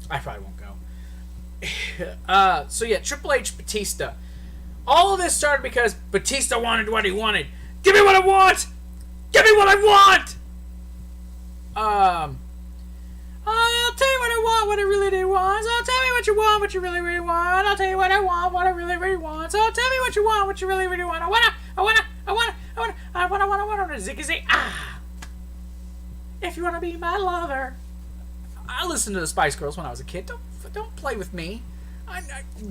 probably won't go. So yeah, Triple H, Batista. All of this started because Batista wanted what he wanted. Give me what I want! Give me what I want! I'll tell you what I want, what I really, really want. I'll tell me what you want, what you really, really want. I'll tell you what I want, what I really, really want. So tell me what you want, what you really, really want. I wanna, ziggy, ah. If you wanna be my lover. I listened to the Spice Girls when I was a kid. Don't play with me.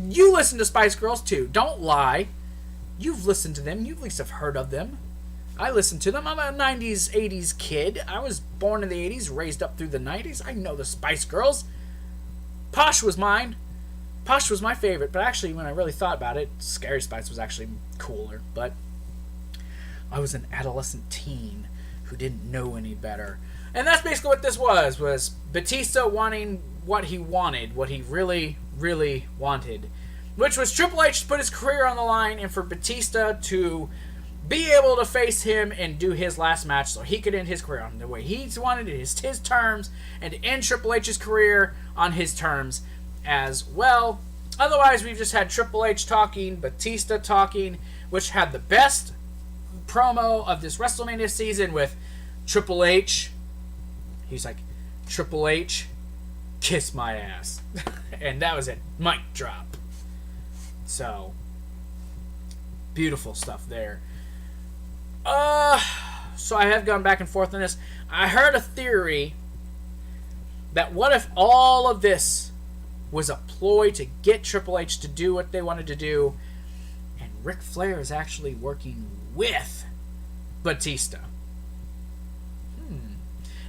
You listen to Spice Girls too. Don't lie. You've listened to them. You at least have heard of them. I listened to them. I'm a 90s, 80s kid. I was born in the 80s, raised up through the 90s. I know the Spice Girls. Posh was mine. Posh was my favorite, but actually, when I really thought about it, Scary Spice was actually cooler. But I was an adolescent teen who didn't know any better. And that's basically what this was Batista wanting what he wanted, what he really, really wanted. Which was Triple H to put his career on the line and for Batista to be able to face him and do his last match so he could end his career on the way he wanted it, his terms, and to end Triple H's career on his terms as well. Otherwise, we've just had Triple H talking, Batista talking, which had the best promo of this WrestleMania season with Triple H. He's like, Triple H, kiss my ass. And that was it. Mic drop. So, beautiful stuff there. So I have gone back and forth on this. I heard a theory that what if all of this was a ploy to get Triple H to do what they wanted to do, and Ric Flair is actually working with Batista.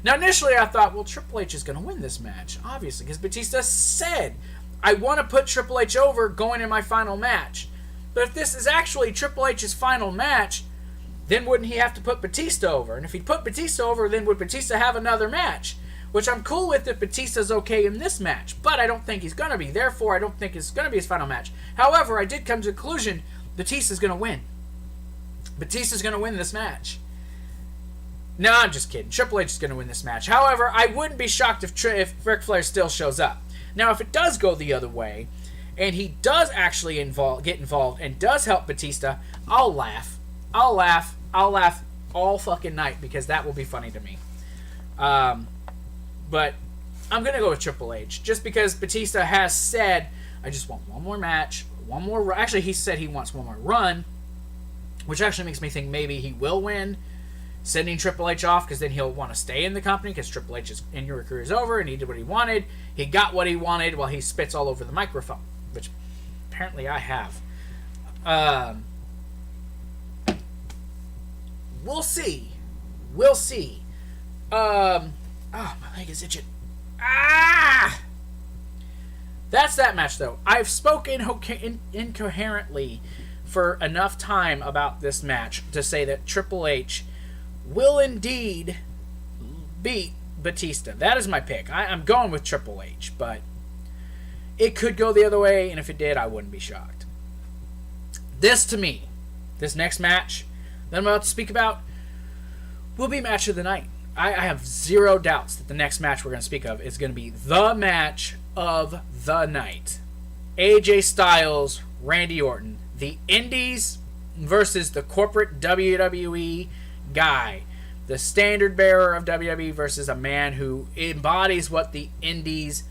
Now, initially I thought, well, Triple H is going to win this match, obviously, because Batista said, I want to put Triple H over going in my final match. But if this is actually Triple H's final match, then wouldn't he have to put Batista over? And if he put Batista over, then would Batista have another match? Which I'm cool with if Batista's okay in this match. But I don't think he's going to be. Therefore, I don't think it's going to be his final match. However, I did come to the conclusion Batista's going to win. Batista's going to win this match. No, I'm just kidding. Triple H is going to win this match. However, I wouldn't be shocked if Ric Flair still shows up. Now, if it does go the other way, and he does actually get involved and does help Batista, I'll laugh. I'll laugh all fucking night because that will be funny to me. But I'm going to go with Triple H just because Batista has said, I just want one more match, one more... Actually, he said he wants one more run, which actually makes me think maybe he will win, sending Triple H off because then he'll want to stay in the company because Triple H's career is over and he did what he wanted. He got what he wanted while he spits all over the microphone, which apparently I have. We'll see. We'll see. Oh, my leg is itching. Ah! That's that match, though. I've spoken incoherently for enough time about this match to say that Triple H will indeed beat Batista. That is my pick. I'm going with Triple H, but it could go the other way, and if it did, I wouldn't be shocked. This, to me, this next match that I'm about to speak about will be match of the night. I have zero doubts that the next match we're going to speak of is going to be the match of the night. AJ Styles, Randy Orton. The Indies versus the corporate WWE guy. The standard bearer of WWE versus a man who embodies what the Indies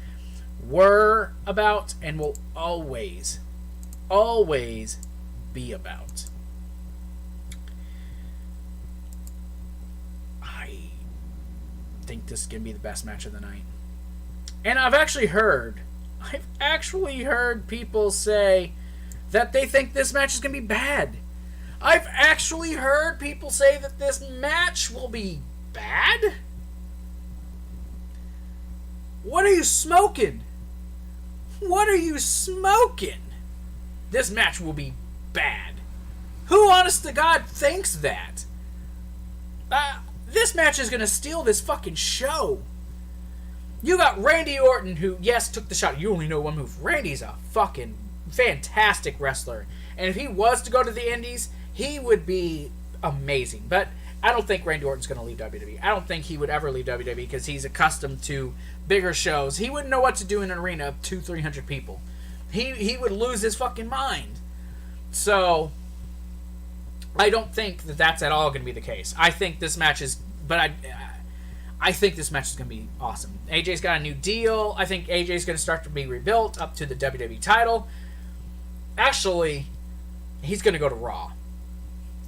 were about and will always, always be about. I think this is going to be the best match of the night. And I've actually heard people say that they think this match is going to be bad. I've actually heard people say that this match will be bad? What are you smoking? What are you smoking? This match will be bad. Who, honest to God, thinks that? This match is going to steal this fucking show. You got Randy Orton, who, yes, took the shot. You only know one move. Randy's a fucking fantastic wrestler. And if he was to go to the Indies, he would be amazing. But I don't think Randy Orton's going to leave WWE. I don't think he would ever leave WWE because he's accustomed to bigger shows. He wouldn't know what to do in an arena of 200-300 people. He would lose his fucking mind. So I don't think that that's at all going to be the case. I think this match is... But I think this match is going to be awesome. AJ's got a new deal. I think AJ's going to start to be rebuilt up to the WWE title. Actually, he's going to go to Raw.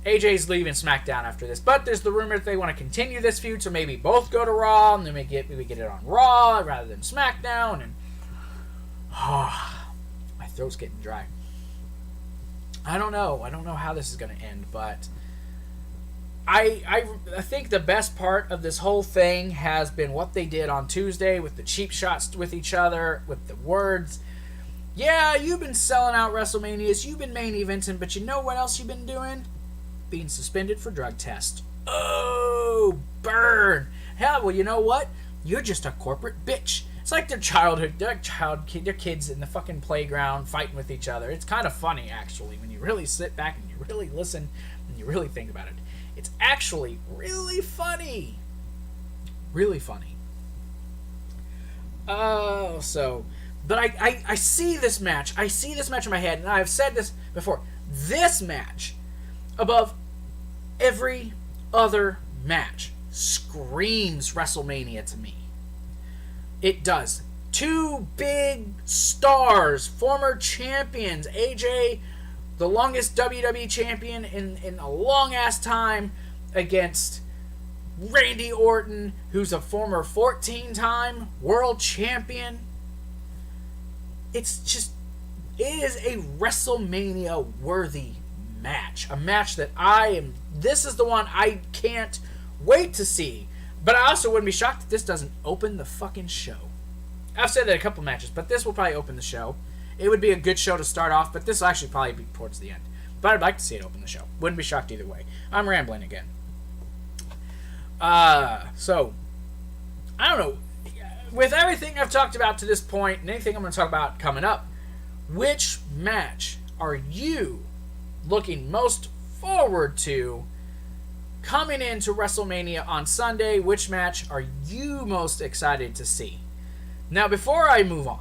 AJ's leaving SmackDown after this. But there's the rumor that they want to continue this feud, so maybe both go to Raw, and then we get it on Raw rather than SmackDown. And my throat's getting dry. I don't know. I don't know how this is going to end, but I think the best part of this whole thing has been what they did on Tuesday with the cheap shots with each other, with the words. Yeah, you've been selling out WrestleManias, you've been main eventing, but you know what else you've been doing? Being suspended for drug tests. Oh, burn. Hell, well, you know what? You're just a corporate bitch. It's like their their kids in the fucking playground fighting with each other. It's kind of funny, actually, when you really sit back and you really listen and you really think about it. It's actually really funny. Really funny. But I see this match. I see this match in my head, and I've said this before. This match, above every other match, screams WrestleMania to me. It does. Two big stars, former champions. AJ, the longest WWE champion in a long-ass time, against Randy Orton, who's a former 14-time world champion. It is a WrestleMania-worthy match. A match that this is the one I can't wait to see. But I also wouldn't be shocked if this doesn't open the fucking show. I've said that a couple matches, but this will probably open the show. It would be a good show to start off, but this will actually probably be towards the end. But I'd like to see it open the show. Wouldn't be shocked either way. I'm rambling again. So, I don't know. With everything I've talked about to this point, and anything I'm going to talk about coming up, which match are you looking most forward to coming into WrestleMania on Sunday? Which match are you most excited to see? Now, before I move on,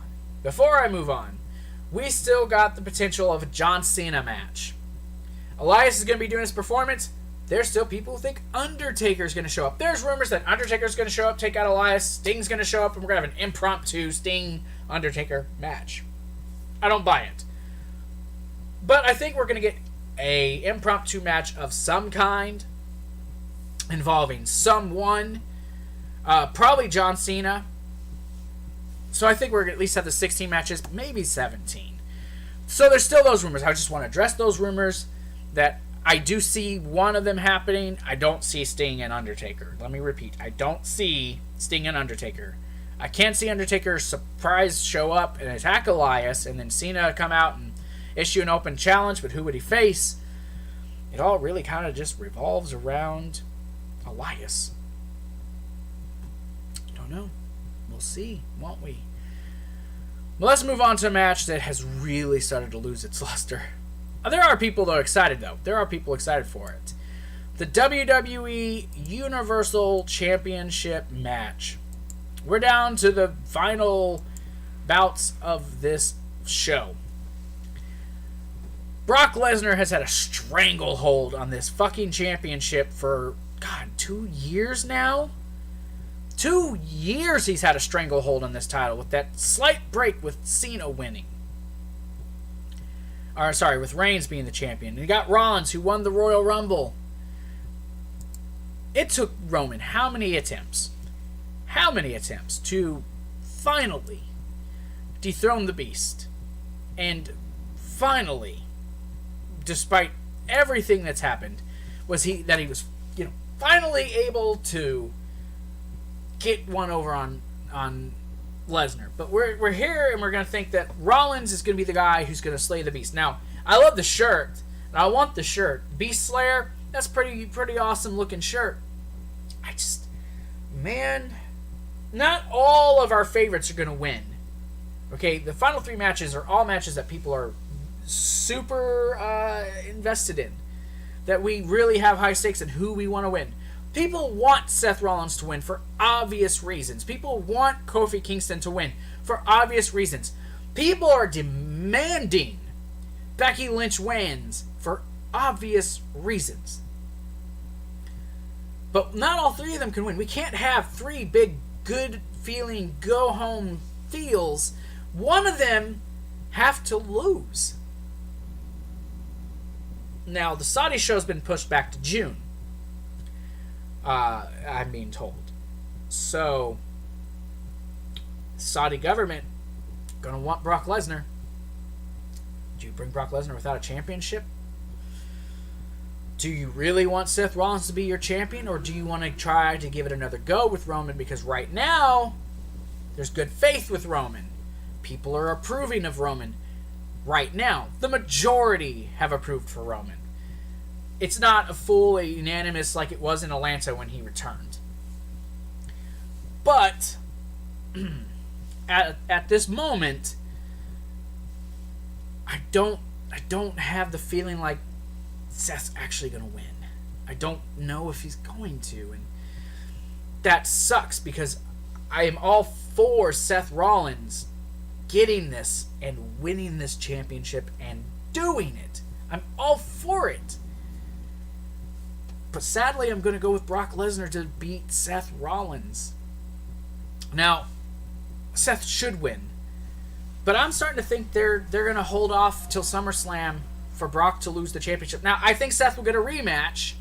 we still got the potential of a John Cena match. Elias is going to be doing his performance. There's still people who think Undertaker's going to show up. There's rumors that Undertaker's going to show up, take out Elias. Sting's going to show up, and we're going to have an impromptu Sting-Undertaker match. I don't buy it. But I think we're going to get a impromptu match of some kind involving someone. Probably John Cena. So I think we're going to at least have the 16 matches, maybe 17. So there's still those rumors. I just want to address those rumors that I do see one of them happening. I don't see Sting and Undertaker. Let me repeat. I don't see Sting and Undertaker. I can't see Undertaker surprise show up and attack Elias, and then Cena come out and issue an open challenge, but who would he face? It all really kind of just revolves around Elias. Don't know. We'll see, won't we? Well, let's move on to a match that has really started to lose its luster. There are people, though, excited, though. There are people excited for it. The WWE Universal Championship match. We're down to the final bouts of this show. Brock Lesnar has had a stranglehold on this fucking championship for, 2 years now? 2 years he's had a stranglehold on this title, with that slight break with Cena winning. With Reigns being the champion. And you got Rollins, who won the Royal Rumble. It took Roman how many attempts to finally dethrone the Beast? And finally, despite everything that's happened, he was finally able to get one over on Lesnar. But we're here, and we're going to think that Rollins is going to be the guy who's going to slay the Beast. Now, I love the shirt, and I want the shirt. Beast Slayer, that's pretty awesome looking shirt. not all of our favorites are going to win. Okay, the final 3 matches are all matches that people are super invested in. That we really have high stakes in who we want to win. People want Seth Rollins to win for obvious reasons. People want Kofi Kingston to win for obvious reasons. People are demanding Becky Lynch wins for obvious reasons. But not all 3 of them can win. We can't have 3 big, good feeling, go home feels. One of them have to lose. Now, the Saudi show's been pushed back to June. I'm being told. So, Saudi government gonna want Brock Lesnar. Do you bring Brock Lesnar without a championship? Do you really want Seth Rollins to be your champion, or do you want to try to give it another go with Roman? Because right now, there's good faith with Roman. People are approving of Roman. Right now, the majority have approved for Roman. It's not a full unanimous like it was in Atlanta when he returned. But at this moment, I don't have the feeling like Seth's actually going to win. I don't know if he's going to, and that sucks because I am all for Seth Rollins getting this and winning this championship and doing it. I'm all for it. But sadly, I'm going to go with Brock Lesnar to beat Seth Rollins. Now, Seth should win. But I'm starting to think they're going to hold off till SummerSlam for Brock to lose the championship. Now, I think Seth will get a rematch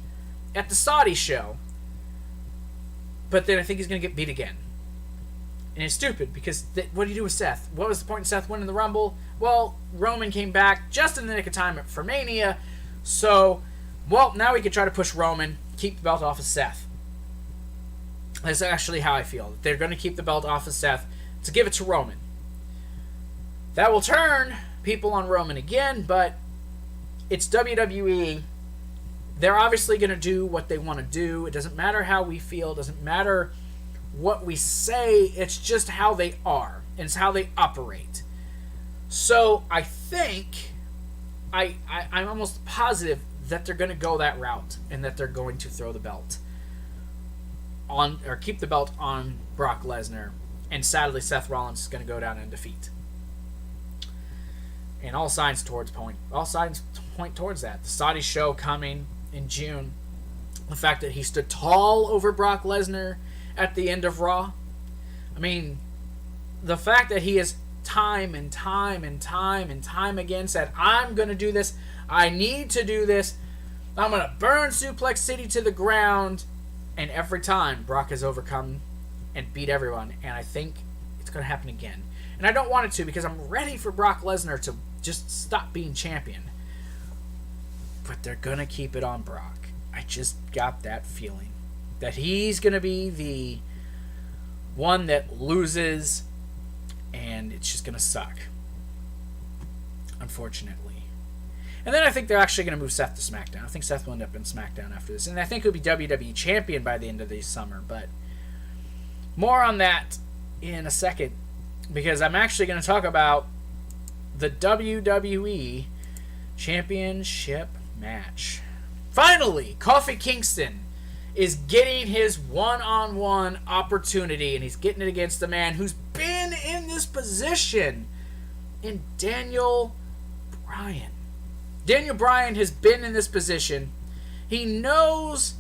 at the Saudi show. But then I think he's going to get beat again. And it's stupid because what do you do with Seth? What was the point in Seth winning the Rumble? Well, Roman came back just in the nick of time for Mania. So, well, now we can try to push Roman, keep the belt off of Seth. That's actually how I feel. They're going to keep the belt off of Seth to give it to Roman. That will turn people on Roman again, but it's WWE. They're obviously going to do what they want to do. It doesn't matter how we feel. It doesn't matter what we say. It's just how they are. And it's how they operate. So I think, I'm almost positive that they're going to go that route. And that they're going to throw the belt on, or keep the belt on Brock Lesnar. And sadly, Seth Rollins is going to go down in defeat. And all signs point towards that. The Saudi show coming in June. The fact that he stood tall over Brock Lesnar at the end of Raw. I mean, the fact that he has time and time again said, I'm going to do this. I need to do this. I'm going to burn Suplex City to the ground. And every time, Brock has overcome and beat everyone. And I think it's going to happen again. And I don't want it to because I'm ready for Brock Lesnar to just stop being champion. But they're going to keep it on Brock. I just got that feeling. That he's going to be the one that loses. And it's just going to suck. Unfortunately. And then I think they're actually going to move Seth to SmackDown. I think Seth will end up in SmackDown after this. And I think he'll be WWE Champion by the end of the summer. But more on that in a second. Because I'm actually going to talk about the WWE Championship match. Finally, Kofi Kingston is getting his one-on-one opportunity. And he's getting it against a man who's been in this position in Daniel Bryan. Daniel Bryan has been in this position. He knows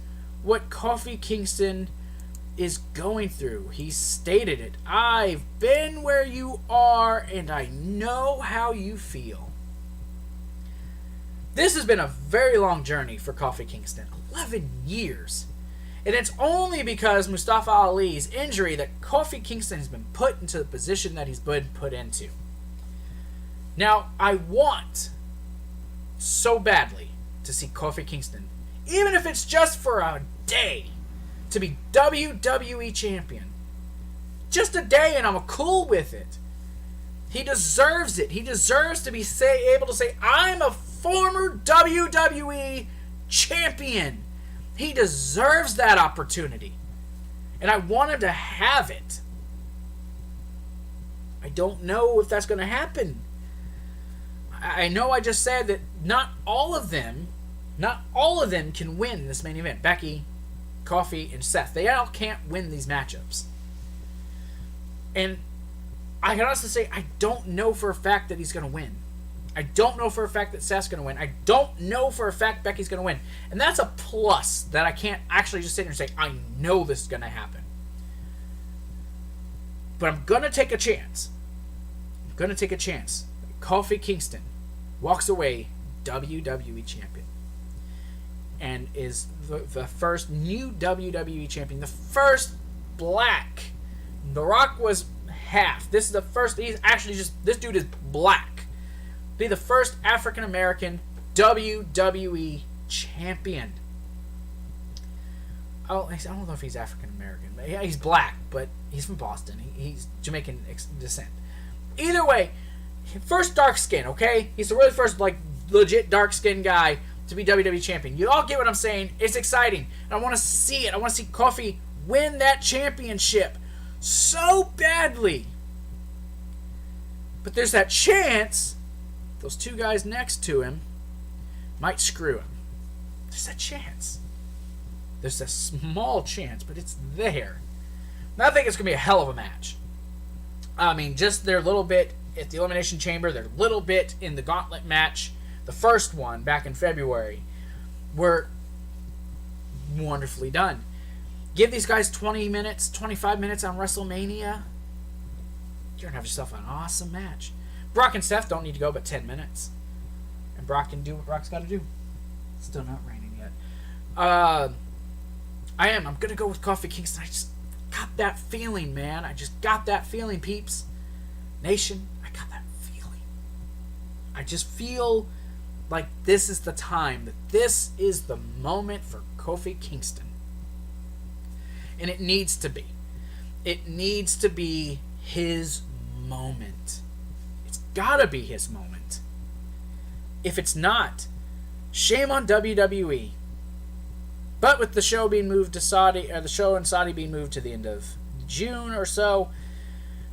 what Kofi Kingston is going through. He stated it. I've been where you are, and I know how you feel. This has been a very long journey for Kofi Kingston. 11 years. And it's only because Mustafa Ali's injury that Kofi Kingston has been put into the position that he's been put into. Now, I want so badly to see Kofi Kingston, even if it's just for a day, to be WWE Champion. Just a day and I'm cool with it. He deserves it. He deserves to be able to say, I'm a former WWE Champion. He deserves that opportunity. And I want him to have it. don't know if that's going to happen. I know I just said that not all of them can win this main event. Becky, Kofi, and Seth. They all can't win these matchups. And I can honestly say I don't know for a fact that he's going to win. I don't know for a fact that Seth's going to win. I don't know for a fact Becky's going to win. And that's a plus that I can't actually just sit here and say, I know this is going to happen. But I'm going to take a chance. Kofi Kingston walks away WWE champion. And is the first new WWE champion. The first black. The Rock was half. This is the first. He's actually this dude is black. Be the first African American WWE champion. I don't know if he's African American. Yeah, he's black, but he's from Boston. He's Jamaican descent. Either way, first dark skin. Okay, he's the really first legit dark skin guy to be WWE champion. You all get what I'm saying? It's exciting. I want to see it. I want to see Kofi win that championship so badly. But there's that chance those two guys next to him might screw him. There's a chance. There's a small chance, but it's there. And I think it's going to be a hell of a match. I mean, just their little bit at the Elimination Chamber, their little bit in the Gauntlet match, the first one back in February, were wonderfully done. Give these guys 20 minutes, 25 minutes on WrestleMania. You're going to have yourself an awesome match. Brock and Seth don't need to go but 10 minutes. And Brock can do what Brock's got to do. It's still not raining yet. I'm going to go with Kofi Kingston. I just got that feeling, man. I just got that feeling, peeps. Nation, I got that feeling. I just feel like this is the time. That this is the moment for Kofi Kingston. And it needs to be. It needs to be his moment. It's gotta be his moment. If it's not, shame on WWE. But with the show being moved to Saudi, or the show in Saudi being moved to the end of June or so,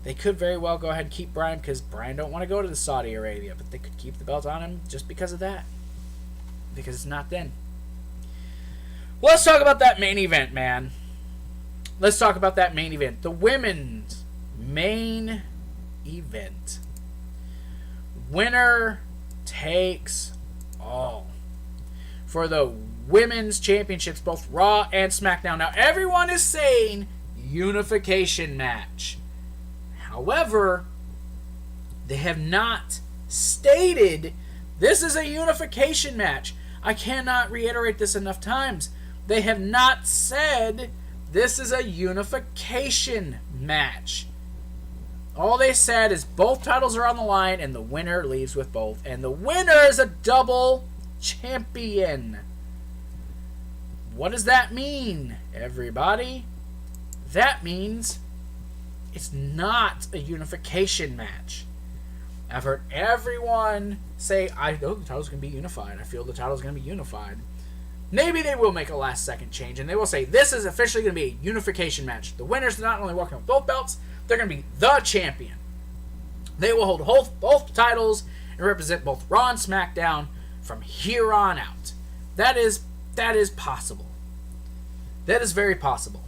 they could very well go ahead and keep Bryan, because Bryan don't want to go to the Saudi Arabia, but they could keep the belt on him just because of that. Because it's not then. Well, let's talk about that main event, man. Let's talk about that main event. The women's main event. Winner takes all. For the women's championships, both Raw and SmackDown. Now, everyone is saying unification match. However, they have not stated this is a unification match. I cannot reiterate this enough times. They have not said this is a unification match. All they said is both titles are on the line and the winner leaves with both. And the winner is a double champion. What does that mean, everybody? That means it's not a unification match. I've heard everyone say, I know the title's going to be unified. I feel the title's going to be unified. Maybe they will make a last second change and they will say, this is officially going to be a unification match. The winner's not only walking with both belts, they're going to be the champion. They will hold both titles and represent both Raw and SmackDown from here on out. That is possible. That is very possible.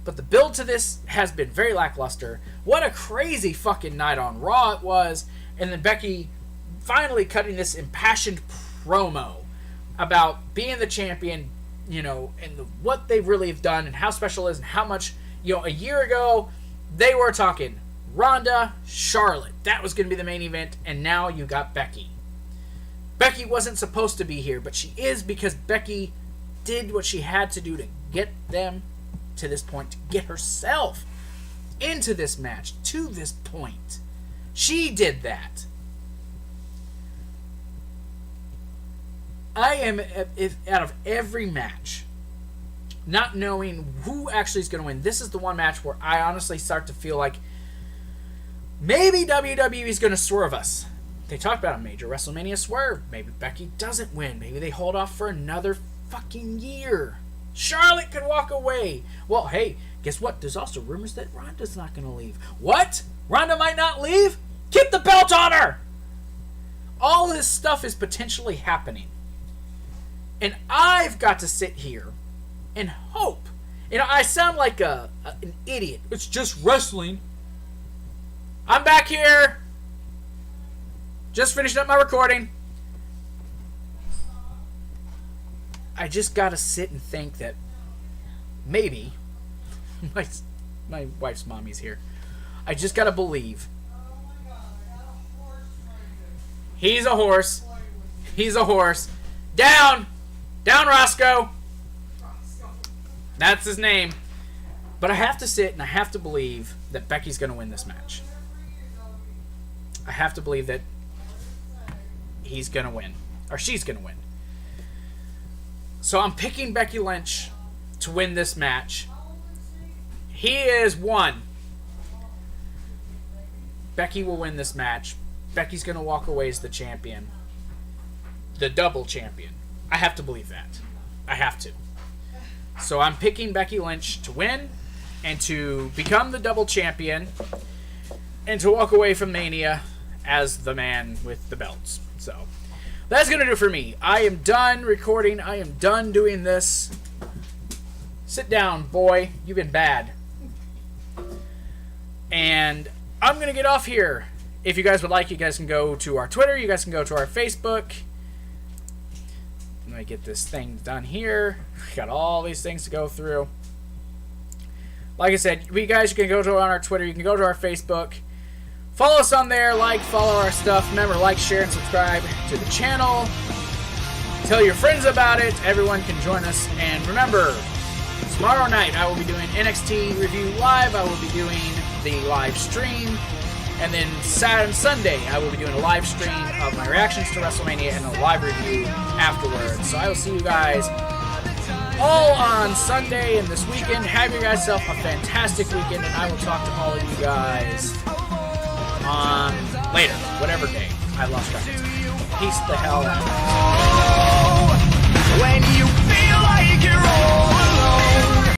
But the build to this has been very lackluster. What a crazy fucking night on Raw it was. And then Becky finally cutting this impassioned promo about being the champion, and what they really have done and how special it is and how much, a year ago they were talking Ronda, Charlotte. That was going to be the main event, and now you got Becky. Becky wasn't supposed to be here, but she is because Becky did what she had to do to get them to this point, to get herself into this match, to this point. She did that. I am, out of every match, not knowing who actually is going to win, this is the one match where I honestly start to feel like maybe WWE is going to swerve us. They talked about a major WrestleMania swerve. Maybe Becky doesn't win. Maybe they hold off for another fucking year. Charlotte could walk away. Well, hey, guess what? There's also rumors that Ronda's not going to leave. What? Ronda might not leave. Keep the belt on her. All this stuff is potentially happening. And I've got to sit here and hope. You know, I sound like an idiot. It's just wrestling. I'm back here. Just finishing up my recording. I just got to sit and think that maybe my wife's mommy's here. I just got to believe. He's a horse. He's a horse. Down! Down, Roscoe! That's his name. But I have to sit and I have to believe that Becky's going to win this match. I have to believe that he's going to win. Or she's going to win. So I'm picking Becky Lynch to win this match. He is one. Becky will win this match. Becky's going to walk away as the champion. The double champion. I have to believe that. I have to. So I'm picking Becky Lynch to win and to become the double champion and to walk away from Mania as the man with the belts. So that's going to do it for me. I am done recording. I am done doing this. Sit down, boy. You've been bad. And I'm going to get off here. If you guys would like, you guys can go to our Twitter. You guys can go to our Facebook. Let me get this thing done here. Got all these things to go through. Like I said, you guys can go to on our Twitter. You can go to our Facebook. Follow us on there. Follow our stuff. Remember, like, share, and subscribe to the channel. Tell your friends about it. Everyone can join us. And remember, tomorrow night I will be doing NXT Review Live. I will be doing the live stream. And then Saturday and Sunday, I will be doing a live stream of my reactions to WrestleMania and a live review afterwards. So I will see you guys all on Sunday and this weekend. Have you guys yourself a fantastic weekend, and I will talk to all of you guys on later, whatever day. I lost track of time. Peace the hell out. When you feel like you're old.